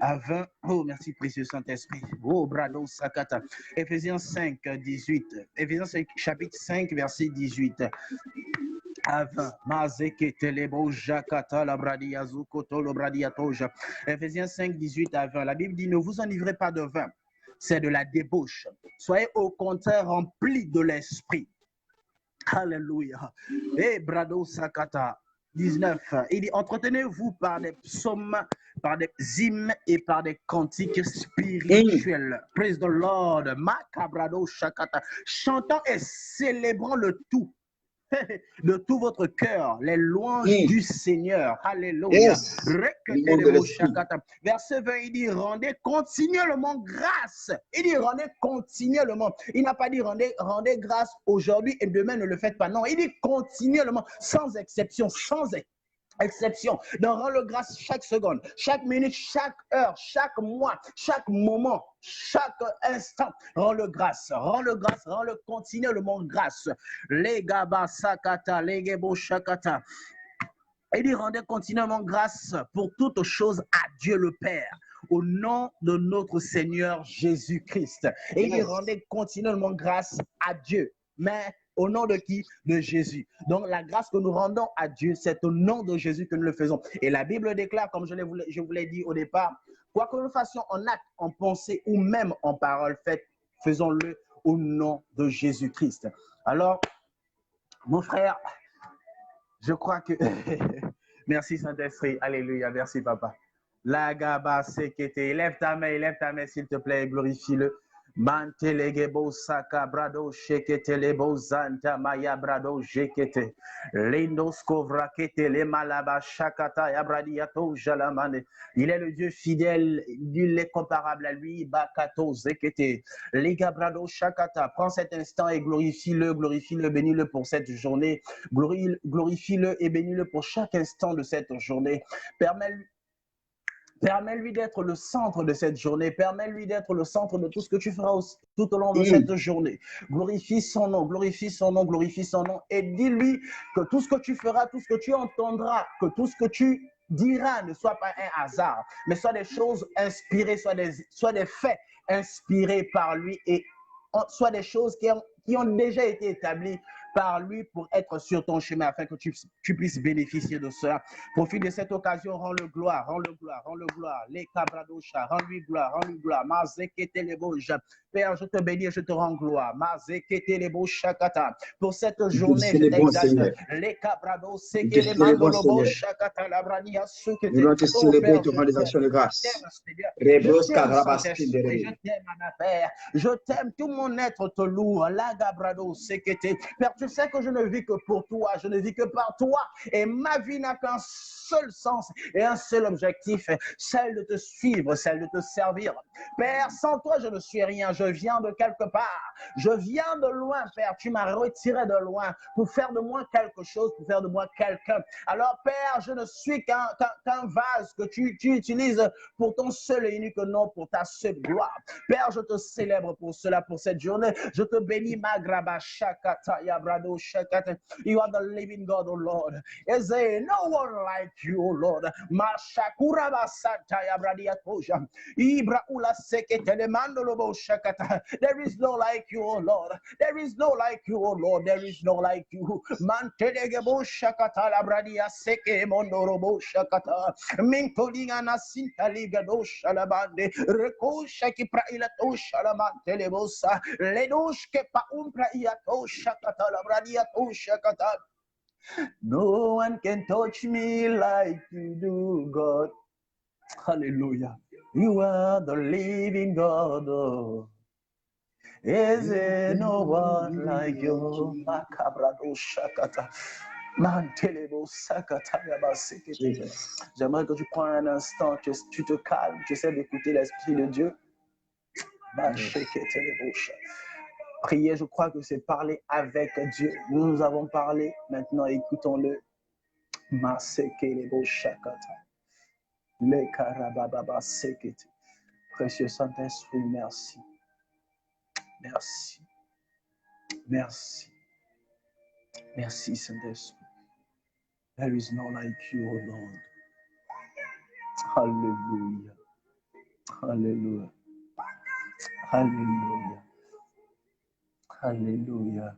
à 20. Oh, merci précieux Saint-Esprit. Oh, Brado Sakata. Éphésiens 5, 18. Éphésiens chapitre 5, verset 18 à 20. Mazeke telebo jakata la bradia zukoto lo bradia toja. Éphésiens 5, 18 à 20. La Bible dit, ne vous enivrez pas de vin, c'est de la débauche. Soyez au contraire remplis de l'esprit. Alléluia. Et Brado Sakata. 19, il dit, entretenez-vous par des psaumes, par des hymnes et par des cantiques spirituels. Praise the Lord. Makabrado Shakata. Chantant et célébrant le tout. De tout votre cœur, les louanges du Seigneur. Alléluia. Verset 20, il dit, rendez continuellement grâce. Il dit, rendez continuellement. Il n'a pas dit, rendez grâce aujourd'hui et demain, ne le faites pas. Non, il dit continuellement, sans exception, sans exception. Donc, rends le grâce chaque seconde, chaque minute, chaque heure, chaque mois, chaque moment, chaque instant. Rends le grâce, rends le continuellement grâce. Les gaba sakata, les gebo shakata. Il dit rendez continuellement grâce pour toutes choses à Dieu le Père, au nom de notre Seigneur Jésus-Christ. Et il dit rendez continuellement grâce à Dieu. Mais au nom de qui? De Jésus. Donc la grâce que nous rendons à Dieu, c'est au nom de Jésus que nous le faisons. Et la Bible déclare, comme je vous l'ai dit au départ, quoi que nous fassions en acte, en pensée ou même en parole faite, faisons-le au nom de Jésus-Christ. Alors, mon frère, je crois que... Merci Saint-Esprit. Alléluia. Merci Papa. La gaba sekete. Lève ta main s'il te plaît, glorifie-le. Mantelegebo saka brado shekete lebo zanta maya brado jekete lendos kovrakete le malaba shakata yabradiato jalamane. Il est le Dieu fidèle, nul n'est comparable à lui. Bakato zekete lega brado shakata. Prends cet instant et glorifie-le, bénis-le pour cette journée. Glorifie-le et bénis-le pour chaque instant de cette journée. Permets-lui d'être le centre de cette journée. Permets-lui d'être le centre de tout ce que tu feras tout au long de cette journée. Glorifie son nom, glorifie son nom, glorifie son nom. Et dis-lui que tout ce que tu feras, tout ce que tu entendras, que tout ce que tu diras ne soit pas un hasard, mais soit des choses inspirées, soit des faits inspirés par lui et soit des choses qui ont déjà été établies par lui pour être sur ton chemin afin que tu puisses bénéficier de cela. Profite de cette occasion, rends-le gloire, rends-le gloire, rends-le gloire. Les cabradosha, rends-lui gloire, rends-lui gloire. Mazekete les boja. Père, je te bénis et je te rends gloire. Mazekete les boja kata. Pour cette journée, je t'exalte. Les cabrados, seke les mandolobo shakata, la brania sukete. Nous allons te célébrer, te rendre des actions de grâce. Je t'aime, Saint-Esprit, je t'aime, ma Père. Je t'aime, tout mon être te loue. La gabrado, sekete. Père, tu sais que je ne vis que pour toi, je ne vis que par toi. Et ma vie n'a qu'un seul sens et un seul objectif, celle de te suivre, celle de te servir. Père, sans toi, je ne suis rien. Je viens de quelque part. Je viens de loin, Père. Tu m'as retiré de loin pour faire de moi quelque chose, pour faire de moi quelqu'un. Alors, Père, je ne suis qu'un vase que tu utilises pour ton seul et unique nom, pour ta seule gloire. Père, je te célèbre pour cela, pour cette journée. Je te bénis, Magraba Shakata, Yabrado Shakata. You are the living God, O Lord. Is there no one like you, O Lord? Mashakura Basata Yabradia Tosha. Ibra Ula Sekete Mandolobo Shakata. There is no like you, O Lord. There is no like you, O Lord. There is no like you. Mantelegebo Shakata Labradia Seke Mondorobo Shakata. Minkolinga Nasinta Ligado Shalabande. Reko Shaki Praila Tosha Lamantelebosa. Ledoshke Paumpra Iato Shakata Labradia Toshakata. No one can touch me like you do, God. Hallelujah. You are the living God. Oh. Is there no one like you? Makabrado Shakata. Mantelebo Sakata Yabasekete. J'aimerais que tu prends un instant, que tu te calmes, tu essaies d'écouter l'Esprit de Dieu. Prier, je crois que c'est parler avec Dieu. Nous avons parlé, maintenant écoutons-le. Précieux Saint-Esprit, merci. Merci. Merci. Merci, Saint-Esprit. There is no like you, O Lord. Hallelujah. Hallelujah. Hallelujah. Hallelujah.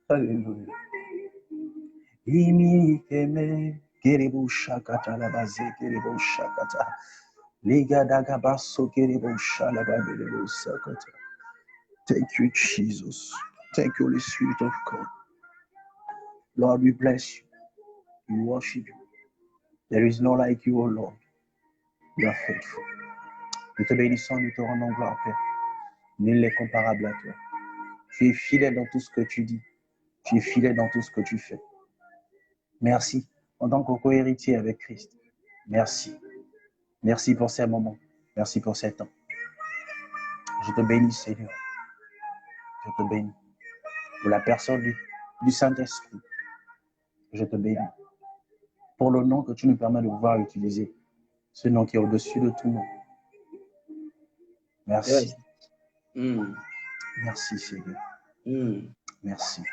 Hallelujah. Imi keme kerebo shakata la baze kerebo shakata. Liga daga baso kerebo shalaba kerebo sakata. Thank you, Jesus. Thank you, Holy Spirit of God. Lord, we bless you. We worship you. There is no like you, O Lord. You are faithful. Nous te bénissons, nous te rendons gloire, Père. Nul n'est comparable à toi. Tu es fidèle dans tout ce que tu dis. Tu es fidèle dans tout ce que tu fais. Merci en tant que co-héritier avec Christ. Merci. Merci pour ces moments. Merci pour ces temps. Je te bénis, Seigneur. Je te bénis. Pour la personne du Saint-Esprit. Je te bénis. Pour le nom que tu nous permets de pouvoir utiliser. Ce nom qui est au-dessus de tout nom. Merci. Merci, Seigneur. Merci.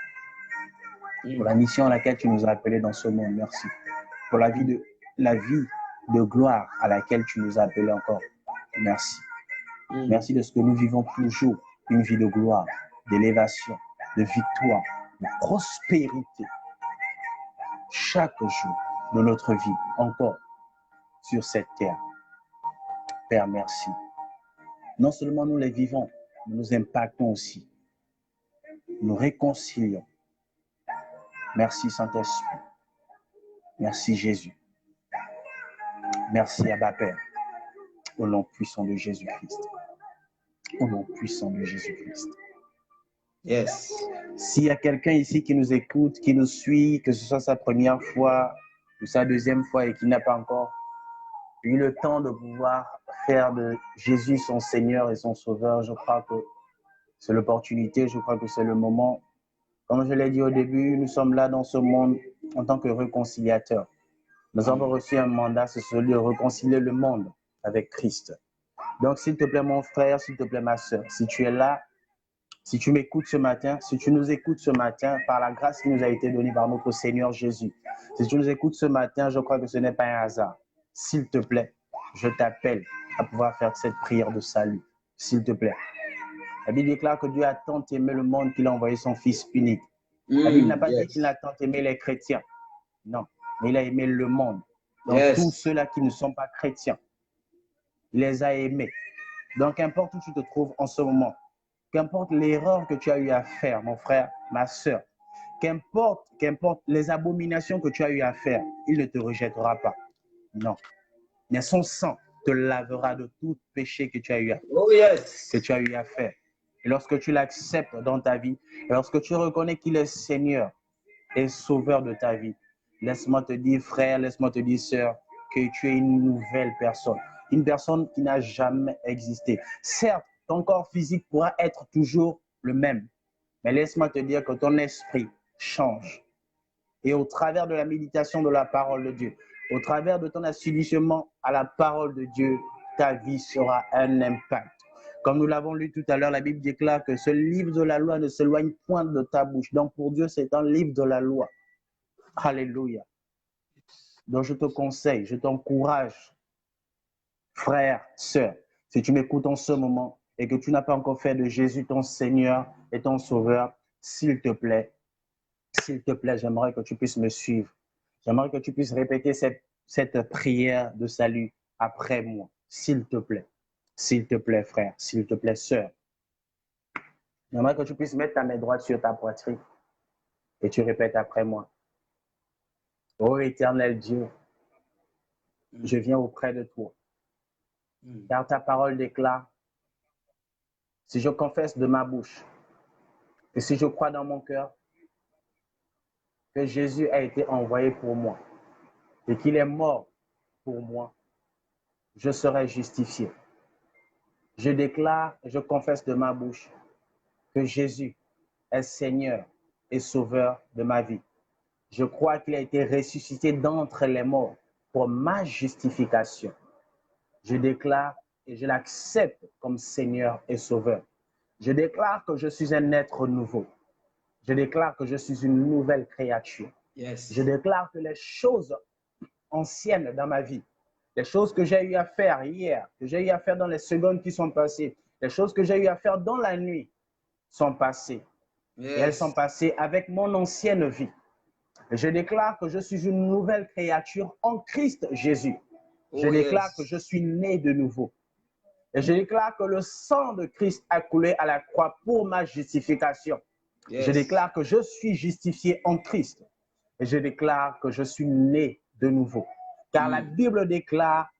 Pour la mission à laquelle tu nous as appelés dans ce monde. Merci. Pour la vie de gloire à laquelle tu nous as appelés encore. Merci. Merci de ce que nous vivons toujours. Une vie de gloire, d'élévation, de victoire, de prospérité. Chaque jour de notre vie, encore sur cette terre. Père, merci. Non seulement nous les vivons, mais nous impactons aussi. Nous réconcilions. Merci Saint-Esprit. Merci Jésus. Merci Abba Père. Au nom puissant de Jésus-Christ. Au nom puissant de Jésus-Christ. Yes. S'il y a quelqu'un ici qui nous écoute, qui nous suit, que ce soit sa première fois ou sa deuxième fois et qui n'a pas encore eu le temps de pouvoir faire de Jésus son Seigneur et son Sauveur, je crois que c'est l'opportunité, je crois que c'est le moment. Comme je l'ai dit au début, nous sommes là dans ce monde en tant que réconciliateurs. Nous avons reçu un mandat, c'est celui de réconcilier le monde avec Christ. Donc, s'il te plaît, mon frère, s'il te plaît, ma soeur, si tu es là, si tu m'écoutes ce matin, si tu nous écoutes ce matin, par la grâce qui nous a été donnée par notre Seigneur Jésus, si tu nous écoutes ce matin, je crois que ce n'est pas un hasard. S'il te plaît, je t'appelle à pouvoir faire cette prière de salut. S'il te plaît. La Bible déclare que Dieu a tant aimé le monde qu'il a envoyé son Fils unique. La Bible n'a pas dit qu'il a tant aimé les chrétiens. Non, mais il a aimé le monde. Donc, tous ceux-là qui ne sont pas chrétiens, il les a aimés. Donc, qu'importe où tu te trouves en ce moment, qu'importe l'erreur que tu as eu à faire, mon frère, ma soeur, qu'importe les abominations que tu as eu à faire, il ne te rejettera pas. Non. Mais son sang te lavera de tout péché que tu as eu à faire. Et lorsque tu l'acceptes dans ta vie, et lorsque tu reconnais qu'il est Seigneur et Sauveur de ta vie, laisse-moi te dire, frère, laisse-moi te dire, sœur, que tu es une nouvelle personne. Une personne qui n'a jamais existé. Certes, ton corps physique pourra être toujours le même, mais laisse-moi te dire que ton esprit change. Et au travers de la méditation de la parole de Dieu, au travers de ton assujettissement à la parole de Dieu, ta vie sera un impact. Comme nous l'avons lu tout à l'heure, la Bible déclare que ce livre de la loi ne s'éloigne point de ta bouche. Donc pour Dieu, c'est un livre de la loi. Alléluia. Donc je te conseille, je t'encourage, frère, sœur, si tu m'écoutes en ce moment et que tu n'as pas encore fait de Jésus ton Seigneur et ton Sauveur, s'il te plaît, j'aimerais que tu puisses me suivre. J'aimerais que tu puisses répéter cette prière de salut après moi, s'il te plaît. S'il te plaît, frère, s'il te plaît, sœur. J'aimerais que tu puisses mettre ta main droite sur ta poitrine et tu répètes après moi. Ô éternel Dieu, je viens auprès de toi. Car ta parole déclare, si je confesse de ma bouche et si je crois dans mon cœur que Jésus a été envoyé pour moi et qu'il est mort pour moi, je serai justifié. Je déclare et je confesse de ma bouche que Jésus est Seigneur et Sauveur de ma vie. Je crois qu'il a été ressuscité d'entre les morts pour ma justification. Je déclare et je l'accepte comme Seigneur et Sauveur. Je déclare que je suis un être nouveau. Je déclare que je suis une nouvelle créature. Je déclare que les choses anciennes dans ma vie, les choses que j'ai eu à faire hier, que j'ai eu à faire dans les secondes qui sont passées, les choses que j'ai eu à faire dans la nuit sont passées. Et elles sont passées avec mon ancienne vie. Et je déclare que je suis une nouvelle créature en Christ Jésus. Je déclare que je suis né de nouveau. Et je déclare que le sang de Christ a coulé à la croix pour ma justification. Je déclare que je suis justifié en Christ. Et je déclare que je suis né de nouveau. Car la Bible déclare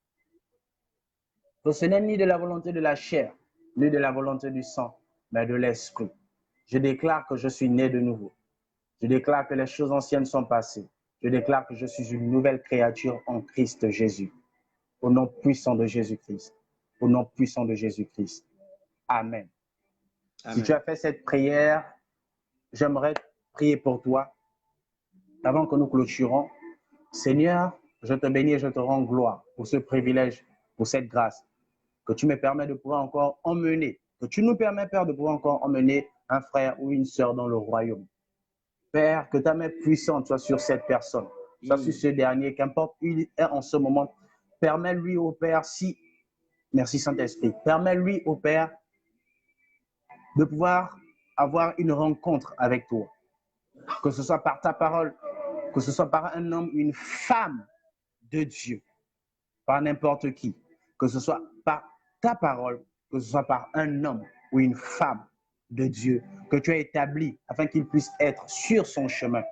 que ce n'est ni de la volonté de la chair, ni de la volonté du sang, mais de l'esprit. Je déclare que je suis né de nouveau. Je déclare que les choses anciennes sont passées. Je déclare que je suis une nouvelle créature en Christ Jésus. Au nom puissant de Jésus-Christ. Au nom puissant de Jésus-Christ. Amen. Si tu as fait cette prière, j'aimerais prier pour toi. Avant que nous clôturons, Seigneur, je te bénis et je te rends gloire pour ce privilège, pour cette grâce, que tu me permets de pouvoir encore emmener, que tu nous permets, Père, de pouvoir encore emmener un frère ou une sœur dans le royaume. Père, que ta main puissante soit sur cette personne, soit sur ce dernier, qu'importe où il est en ce moment. Permets-lui, ô Père, merci Saint-Esprit, permets-lui, ô Père, de pouvoir avoir une rencontre avec toi. Que ce soit par ta parole, que ce soit par un homme, une femme de Dieu, par n'importe qui, que ce soit par ta parole, que ce soit par un homme ou une femme de Dieu que tu as établi afin qu'il puisse être sur son chemin,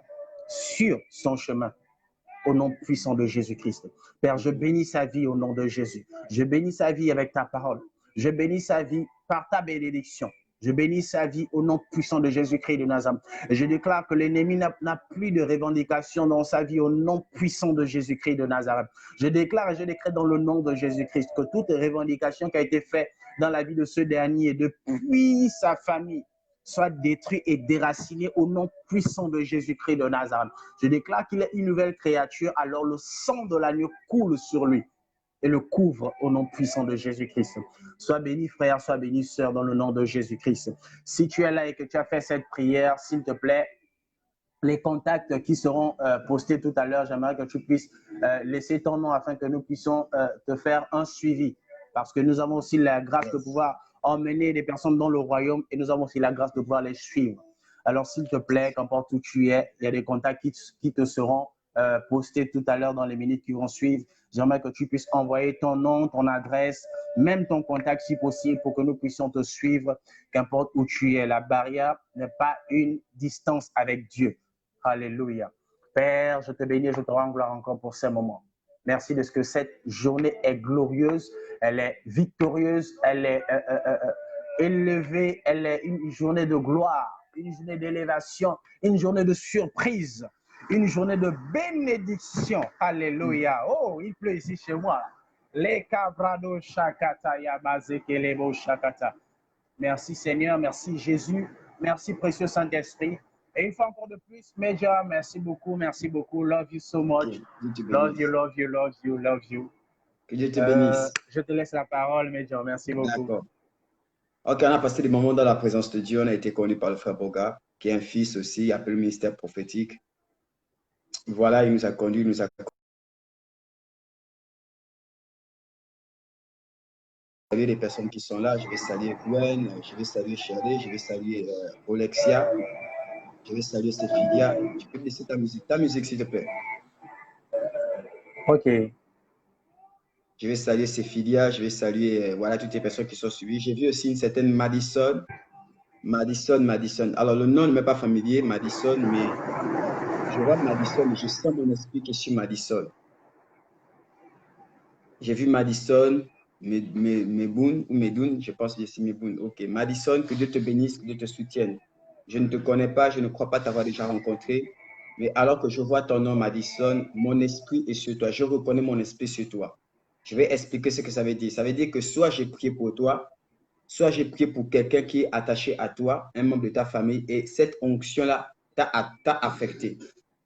au nom puissant de Jésus-Christ. Père, je bénis sa vie au nom de Jésus. Je bénis sa vie avec ta parole. Je bénis sa vie par ta bénédiction. Je bénis sa vie au nom puissant de Jésus-Christ de Nazareth. Et je déclare que l'ennemi n'a plus de revendication dans sa vie au nom puissant de Jésus-Christ de Nazareth. Je déclare et je décrète dans le nom de Jésus-Christ que toute revendication qui a été faite dans la vie de ce dernier depuis sa famille soit détruite et déracinée au nom puissant de Jésus-Christ de Nazareth. Je déclare qu'il est une nouvelle créature, alors le sang de l'agneau coule sur lui et le couvre au nom puissant de Jésus-Christ. Sois béni, frère, sois béni, sœur, dans le nom de Jésus-Christ. Si tu es là et que tu as fait cette prière, s'il te plaît, les contacts qui seront postés tout à l'heure, j'aimerais que tu puisses laisser ton nom afin que nous puissions te faire un suivi. Parce que nous avons aussi la grâce de pouvoir emmener des personnes dans le royaume et nous avons aussi la grâce de pouvoir les suivre. Alors, s'il te plaît, qu'importe où tu es, il y a des contacts qui te seront postés tout à l'heure dans les minutes qui vont suivre. J'aimerais que tu puisses envoyer ton nom, ton adresse, même ton contact si possible pour que nous puissions te suivre, qu'importe où tu es. La barrière n'est pas une distance avec Dieu. Alléluia. Père, je te bénis et je te rends gloire encore pour ces moments. Merci de ce que cette journée est glorieuse, elle est victorieuse, elle est élevée, elle est une journée de gloire, une journée d'élévation, une journée de surprise, une journée de bénédiction. Alléluia. Oh, il pleut ici chez moi. Les cabrado shakata yamazekelebo shakata. Merci Seigneur, merci Jésus, merci précieux Saint-Esprit. Et une fois encore de plus, Major, merci beaucoup. Love you so much. Love you, love you, love you, love you. Que Dieu te bénisse. Je te laisse la parole, Major. Merci beaucoup. D'accord. Ok, on a passé des moments dans la présence de Dieu. On a été connu par le frère Boga, qui est un fils aussi, appelé le ministère prophétique. Voilà, il nous a conduit, il nous a saluer les personnes qui sont là. Je vais saluer Gwen, je vais saluer Shirley, je vais saluer Olexia, je vais saluer Stéphilia. Tu peux laisser ta musique s'il te plaît. Ok. Je vais saluer Stéphilia, je vais saluer voilà, toutes les personnes qui sont suivies. J'ai vu aussi une certaine Madison. Alors le nom ne m'est pas familier, Madison, mais je vois Madison, je sens mon esprit qui est sur Madison. J'ai vu Madison, Meboun ou Medoun, je pense que c'est Meboun. Ok, Madison, que Dieu te bénisse, que Dieu te soutienne. Je ne te connais pas, je ne crois pas t'avoir déjà rencontré, mais alors que je vois ton nom, Madison, mon esprit est sur toi. Je reconnais mon esprit sur toi. Je vais expliquer ce que ça veut dire. Ça veut dire que soit j'ai prié pour toi, soit j'ai prié pour quelqu'un qui est attaché à toi, un membre de ta famille, et cette onction-là t'a affecté.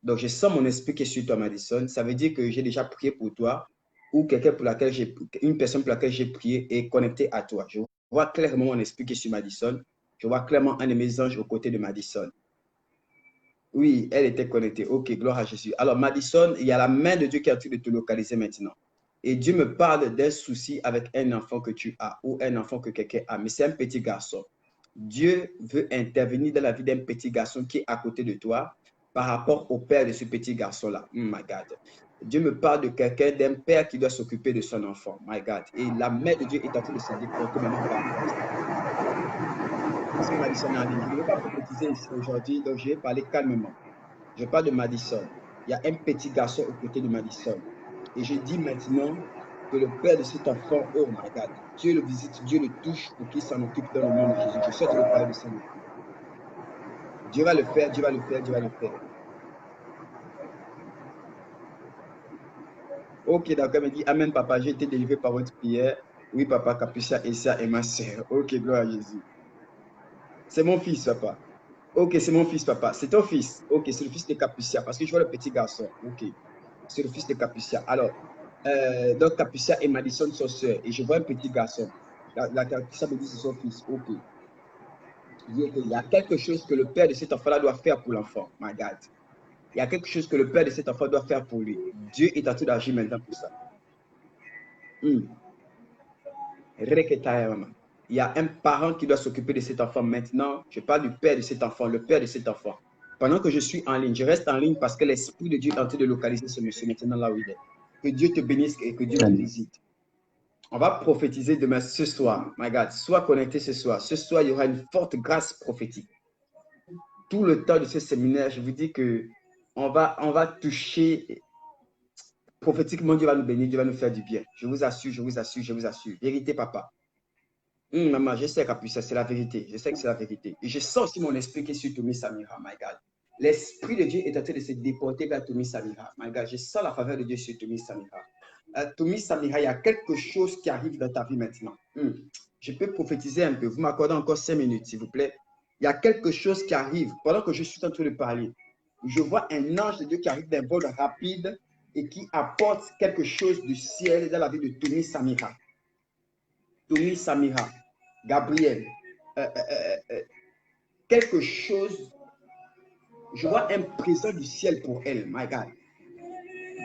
Donc, je sens mon esprit qui est sur toi, Madison. Ça veut dire que j'ai déjà prié pour toi, ou quelqu'un pour laquelle une personne pour laquelle j'ai prié est connectée à toi. Je vois clairement mon esprit qui est sur Madison. Je vois clairement un de mes anges aux côtés de Madison. Oui, elle était connectée. Ok, gloire à Jésus. Alors, Madison, il y a la main de Dieu qui est en train de te localiser maintenant. Et Dieu me parle d'un souci avec un enfant que tu as ou un enfant que quelqu'un a. Mais c'est un petit garçon. Dieu veut intervenir dans la vie d'un petit garçon qui est à côté de toi par rapport au père de ce petit garçon-là. My God. Dieu me parle de quelqu'un, d'un père qui doit s'occuper de son enfant. My God. Et la main de Dieu est en train de se déporter maintenant par rapport à ça. Parce que Madison est en ligne. Je ne vais pas prophétiser ici aujourd'hui, donc je vais parler calmement. Je parle de Madison. Il y a un petit garçon aux côtés de Madison. Et je dis maintenant que le père de cet enfant, oh my God, Dieu le visite, Dieu le touche pour qu'il s'en occupe dans le nom de Jésus. Je souhaite le parler de ça. Dieu va le faire, Dieu va le faire, Dieu va le faire. Ok, d'accord, il me dit Amen, papa, j'ai été délivré par votre prière. Oui, papa, Capucia, Essa et ma soeur. Ok, gloire à Jésus. C'est mon fils, papa. Ok, c'est mon fils, papa. C'est ton fils. Ok, c'est le fils de Capucia, parce que je vois le petit garçon. Ok, c'est le fils de Capucia. Alors, donc Capucia et Madison sont sœurs. Et je vois un petit garçon. La Capucia me dit c'est son fils. Ok. Il y a quelque chose que le père de cet enfant-là doit faire pour l'enfant. My God. Il y a quelque chose que le père de cet enfant doit faire pour lui. Dieu est en train d'agir maintenant pour ça. Il y a un parent qui doit s'occuper de cet enfant maintenant. Je parle du père de cet enfant, le père de cet enfant. Pendant que je suis en ligne, je reste en ligne parce que l'Esprit de Dieu est en train de localiser ce monsieur maintenant là où il est. Que Dieu te bénisse et que Dieu te visite. On va prophétiser demain, ce soir. My God, sois connecté ce soir. Ce soir, il y aura une forte grâce prophétique. Tout le temps de ce séminaire, je vous dis que on va toucher Prophétiquement, Dieu va nous bénir, Dieu va nous faire du bien. Je vous assure, je vous assure, je vous assure. Vérité, papa. Maman, je sais qu'Apussa, c'est la vérité. Je sais que c'est la vérité. Et je sens aussi mon esprit qui est sur Tomi Samira, my God. L'esprit de Dieu est en train de se déporter vers Tomi Samira, my God. Je sens la faveur de Dieu sur Tomi Samira. Tomi Samira, il y a quelque chose qui arrive dans ta vie maintenant. Je peux prophétiser un peu. Vous m'accordez encore 5 minutes, s'il vous plaît. Il y a quelque chose qui arrive. Pendant que je suis en train de parler, je vois un ange de Dieu qui arrive d'un vol rapide et qui apporte quelque chose du ciel dans la vie de Tomi Samira. Tomi Samira, Gabriel, quelque chose, je vois un présent du ciel pour elle, my God.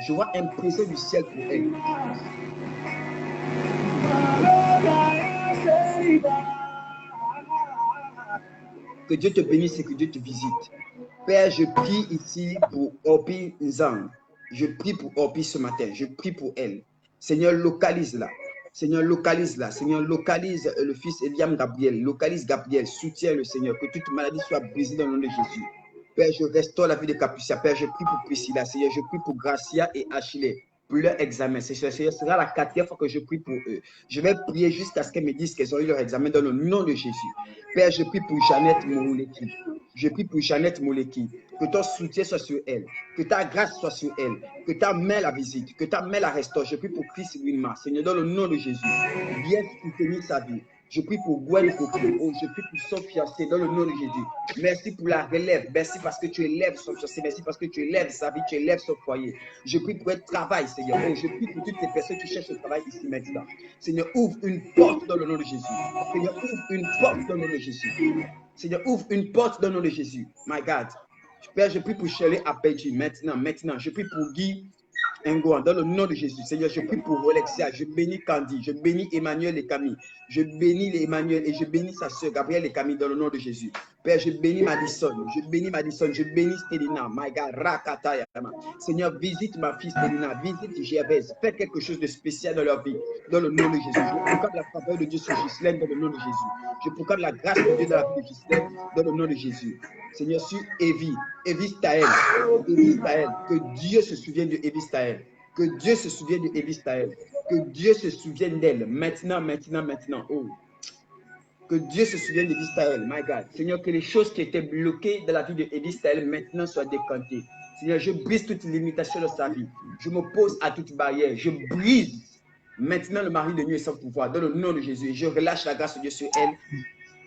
Je vois un présent du ciel pour elle. Que Dieu te bénisse et que Dieu te visite. Père, je prie ici pour Orpi Nzang. Je prie pour Orpi ce matin. Je prie pour elle. Seigneur, localise-la. Seigneur, localise-la. Seigneur, localise le fils Eliam Gabriel. Localise Gabriel. Soutiens le Seigneur. Que toute maladie soit brisée dans le nom de Jésus. Père, je restaure la vie de Capucia. Père, je prie pour Priscilla. Seigneur, je prie pour Gracia et Achille. Pour leur examen. Seigneur, ce sera la 4e fois que je prie pour eux. Je vais prier jusqu'à ce qu'elles me disent qu'elles ont eu leur examen dans le nom de Jésus. Père, je prie pour Jeannette Mouleki. Je prie pour Jeannette Mouleki. Que ton soutien soit sur elle. Que ta grâce soit sur elle. Que ta main la visite. Que ta main la restaure. Je prie pour Chris Winmar. Seigneur, dans le nom de Jésus. Viens soutenir sa vie. Je prie pour Gwen Coco. Oh, je prie pour son fiancé dans le nom de Jésus. Merci pour la relève. Merci parce que tu élèves son fiancé. Merci parce que tu élèves sa vie. Tu élèves son foyer. Je prie pour un travail, Seigneur. Oh, je prie pour toutes les personnes qui cherchent le travail ici maintenant. Seigneur, ouvre une porte dans le nom de Jésus. Seigneur, ouvre une porte dans le nom de Jésus. Seigneur, ouvre une porte dans le nom de Jésus. My God. Père, je prie pour Shirley Apeji maintenant. Je prie pour Guy Ngo, dans le nom de Jésus. Seigneur, je prie pour Alexia. Je bénis Candy. Je bénis Emmanuel et Camille. Je bénis Emmanuel et je bénis sa soeur Gabrielle et Camille dans le nom de Jésus. Père, je bénis Madison. Je bénis Madison. Je bénis Stelina. My God, Rakataya. Seigneur, visite ma fille Stelina. Visite Gervaise. Fais quelque chose de spécial dans leur vie. Dans le nom de Jésus. Je proclame la faveur de Dieu sur Ghislaine dans le nom de Jésus. Je proclame la grâce de Dieu dans la vie de Ghislaine dans le nom de Jésus. Seigneur, sur Evie Staël. Que Dieu se souvienne de Evie Staël. Que Dieu se souvienne de Evie Staël. Que Dieu se souvienne d'elle maintenant. Oh. Que Dieu se souvienne d'Evie Staël, my God. Seigneur, que les choses qui étaient bloquées dans la vie de Evie Staël maintenant soient décantées. Seigneur, je brise toute limitation de sa vie. Je m'oppose à toute barrière. Je brise maintenant le mari de nuit et son pouvoir dans le nom de Jésus. Je relâche la grâce de Dieu sur elle.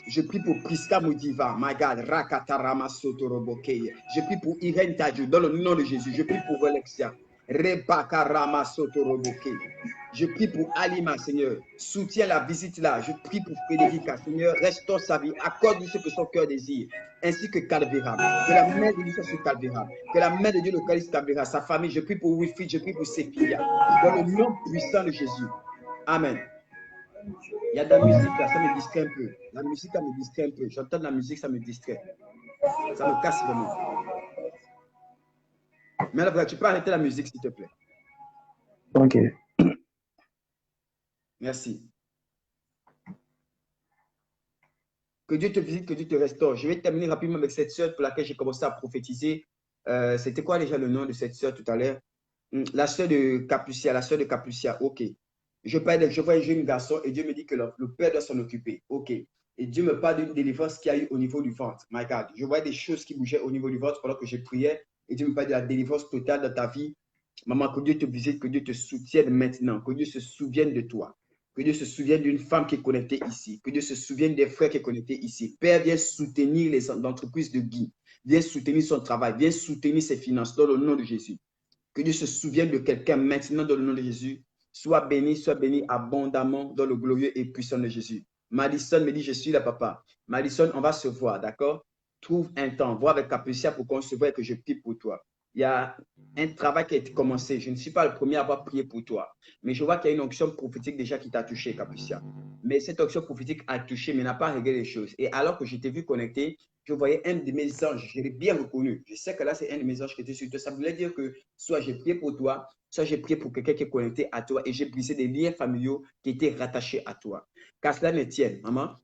Je prie pour Priska Moudiva, my God, Rakatarama Sotorobokeye. Je prie pour Irène Tadjou, dans le nom de Jésus. Je prie pour Alexia, Rebakarama Sotorobokeye. Je prie pour Alima, Seigneur. Soutiens la visite là. Je prie pour Frédérica, Seigneur. Restaure sa vie. Accorde-lui ce que son cœur désire. Ainsi que Calvéra. Que la main de Dieu soit sur Calvéra. Que la main de Dieu localise Calvéra, sa famille. Je prie pour Wilfried. Je prie pour ses filles. Dans le nom puissant de Jésus. Amen. Il y a de la musique là, ça me distrait un peu. La musique, ça me distrait un peu. J'entends de la musique, ça me distrait. Ça me casse vraiment. Mais là, tu peux arrêter la musique, s'il te plaît. Ok. Merci. Que Dieu te visite, que Dieu te restaure. Je vais terminer rapidement avec cette sœur pour laquelle j'ai commencé à prophétiser. C'était quoi déjà le nom de cette sœur tout à l'heure? La sœur de Capucia, ok. Je vois un jeune garçon et Dieu me dit que le père doit s'en occuper. Ok. Et Dieu me parle d'une délivrance qu'il y a eu au niveau du ventre. My God. Je vois des choses qui bougeaient au niveau du ventre pendant que je priais. Et Dieu me parle de la délivrance totale dans ta vie. Maman, que Dieu te visite, que Dieu te soutienne maintenant. Que Dieu se souvienne de toi. Que Dieu se souvienne d'une femme qui est connectée ici. Que Dieu se souvienne des frères qui sont connectés ici. Père, viens soutenir les entreprises de Guy. Viens soutenir son travail. Viens soutenir ses finances dans le nom de Jésus. Que Dieu se souvienne de quelqu'un maintenant dans le nom de Jésus. Sois béni abondamment dans le glorieux et puissant de Jésus. Madison me dit, je suis là, papa. Madison, on va se voir, d'accord? Trouve un temps, vois avec Capucia pour qu'on se voit et que je prie pour toi. Il y a un travail qui a été commencé. Je ne suis pas le premier à avoir prié pour toi. Mais je vois qu'il y a une onction prophétique déjà qui t'a touché, Capucia. Mais cette onction prophétique a touché, mais n'a pas réglé les choses. Et alors que je t'ai vu connecté, je voyais un de mes anges. Je l'ai bien reconnu. Je sais que là, c'est un de mes anges qui était sur toi. Ça voulait dire que soit j'ai prié pour toi, soit j'ai prié pour quelqu'un qui est connecté à toi et j'ai brisé des liens familiaux qui étaient rattachés à toi. Qu'à cela ne tienne, maman,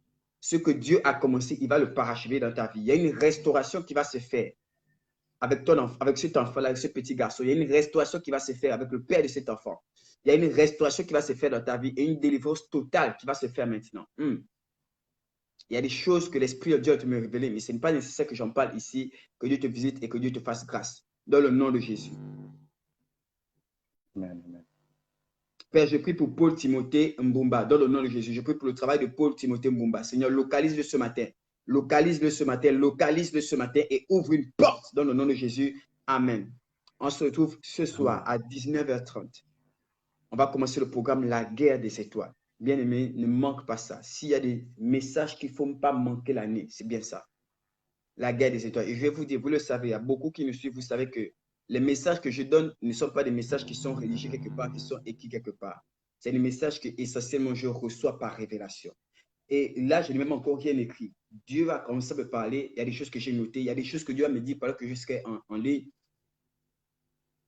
ce que Dieu a commencé, il va le parachever dans ta vie. Il y a une restauration qui va se faire. avec ton enfant, avec cet enfant-là, avec ce petit garçon. Il y a une restauration qui va se faire avec le père de cet enfant. Il y a une restauration qui va se faire dans ta vie et une délivrance totale qui va se faire maintenant. Il y a des choses que l'Esprit de Dieu te me révéler, mais ce n'est pas nécessaire que j'en parle ici, que Dieu te visite et que Dieu te fasse grâce. Dans le nom de Jésus. Amen, amen. Père, je prie pour Paul Timothée Mbumba, dans le nom de Jésus. Je prie pour le travail de Paul Timothée Mbumba. Seigneur, localise-le ce matin. Localise-le ce matin. Localise-le ce matin et ouvre une porte dans le nom de Jésus. Amen. On se retrouve ce soir à 19h30. On va commencer le programme La guerre des étoiles. Bien-aimé, ne manque pas ça. S'il y a des messages qu'il ne faut pas manquer l'année, c'est bien ça. La guerre des étoiles. Et je vais vous dire, vous le savez, il y a beaucoup qui me suivent, vous savez que les messages que je donne ne sont pas des messages qui sont rédigés quelque part, qui sont écrits quelque part. C'est des messages que essentiellement je reçois par révélation. Et là, je n'ai même encore rien écrit. Dieu va commencer à me parler. Il y a des choses que j'ai notées. Il y a des choses que Dieu a me dit pendant que je serai en ligne.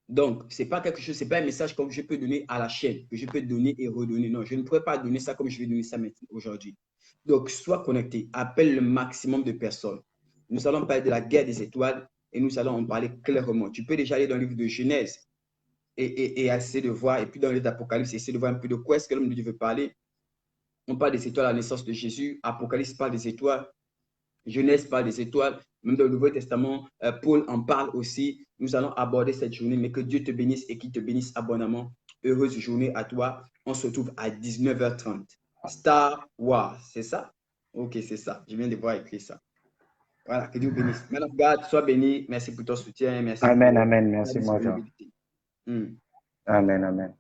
Donc, ce n'est pas quelque chose, ce n'est pas un message comme je peux donner à la chaîne, que je peux donner et redonner. Non, je ne pourrais pas donner ça comme je vais donner ça aujourd'hui. Donc, sois connecté. Appelle le maximum de personnes. Nous allons parler de la guerre des étoiles et nous allons en parler clairement. Tu peux déjà aller dans le livre de Genèse et essayer de voir, et puis dans le livre d'Apocalypse, essayer de voir un peu de quoi est-ce que l'homme de Dieu veut parler. On parle des étoiles à la naissance de Jésus. Apocalypse parle des étoiles. Genèse parle des étoiles. Même dans le Nouveau Testament, Paul en parle aussi. Nous allons aborder cette journée, mais que Dieu te bénisse et qu'il te bénisse abondamment. Heureuse journée à toi. On se retrouve à 19h30. Star Wars, c'est ça? Ok, c'est ça. Je viens de voir écrit ça. Voilà, que Dieu vous bénisse. Man of God, sois béni. Merci pour ton soutien. Merci Amen, pour amen. ta Merci, moi, Jean. disponibilité. Amen, amen.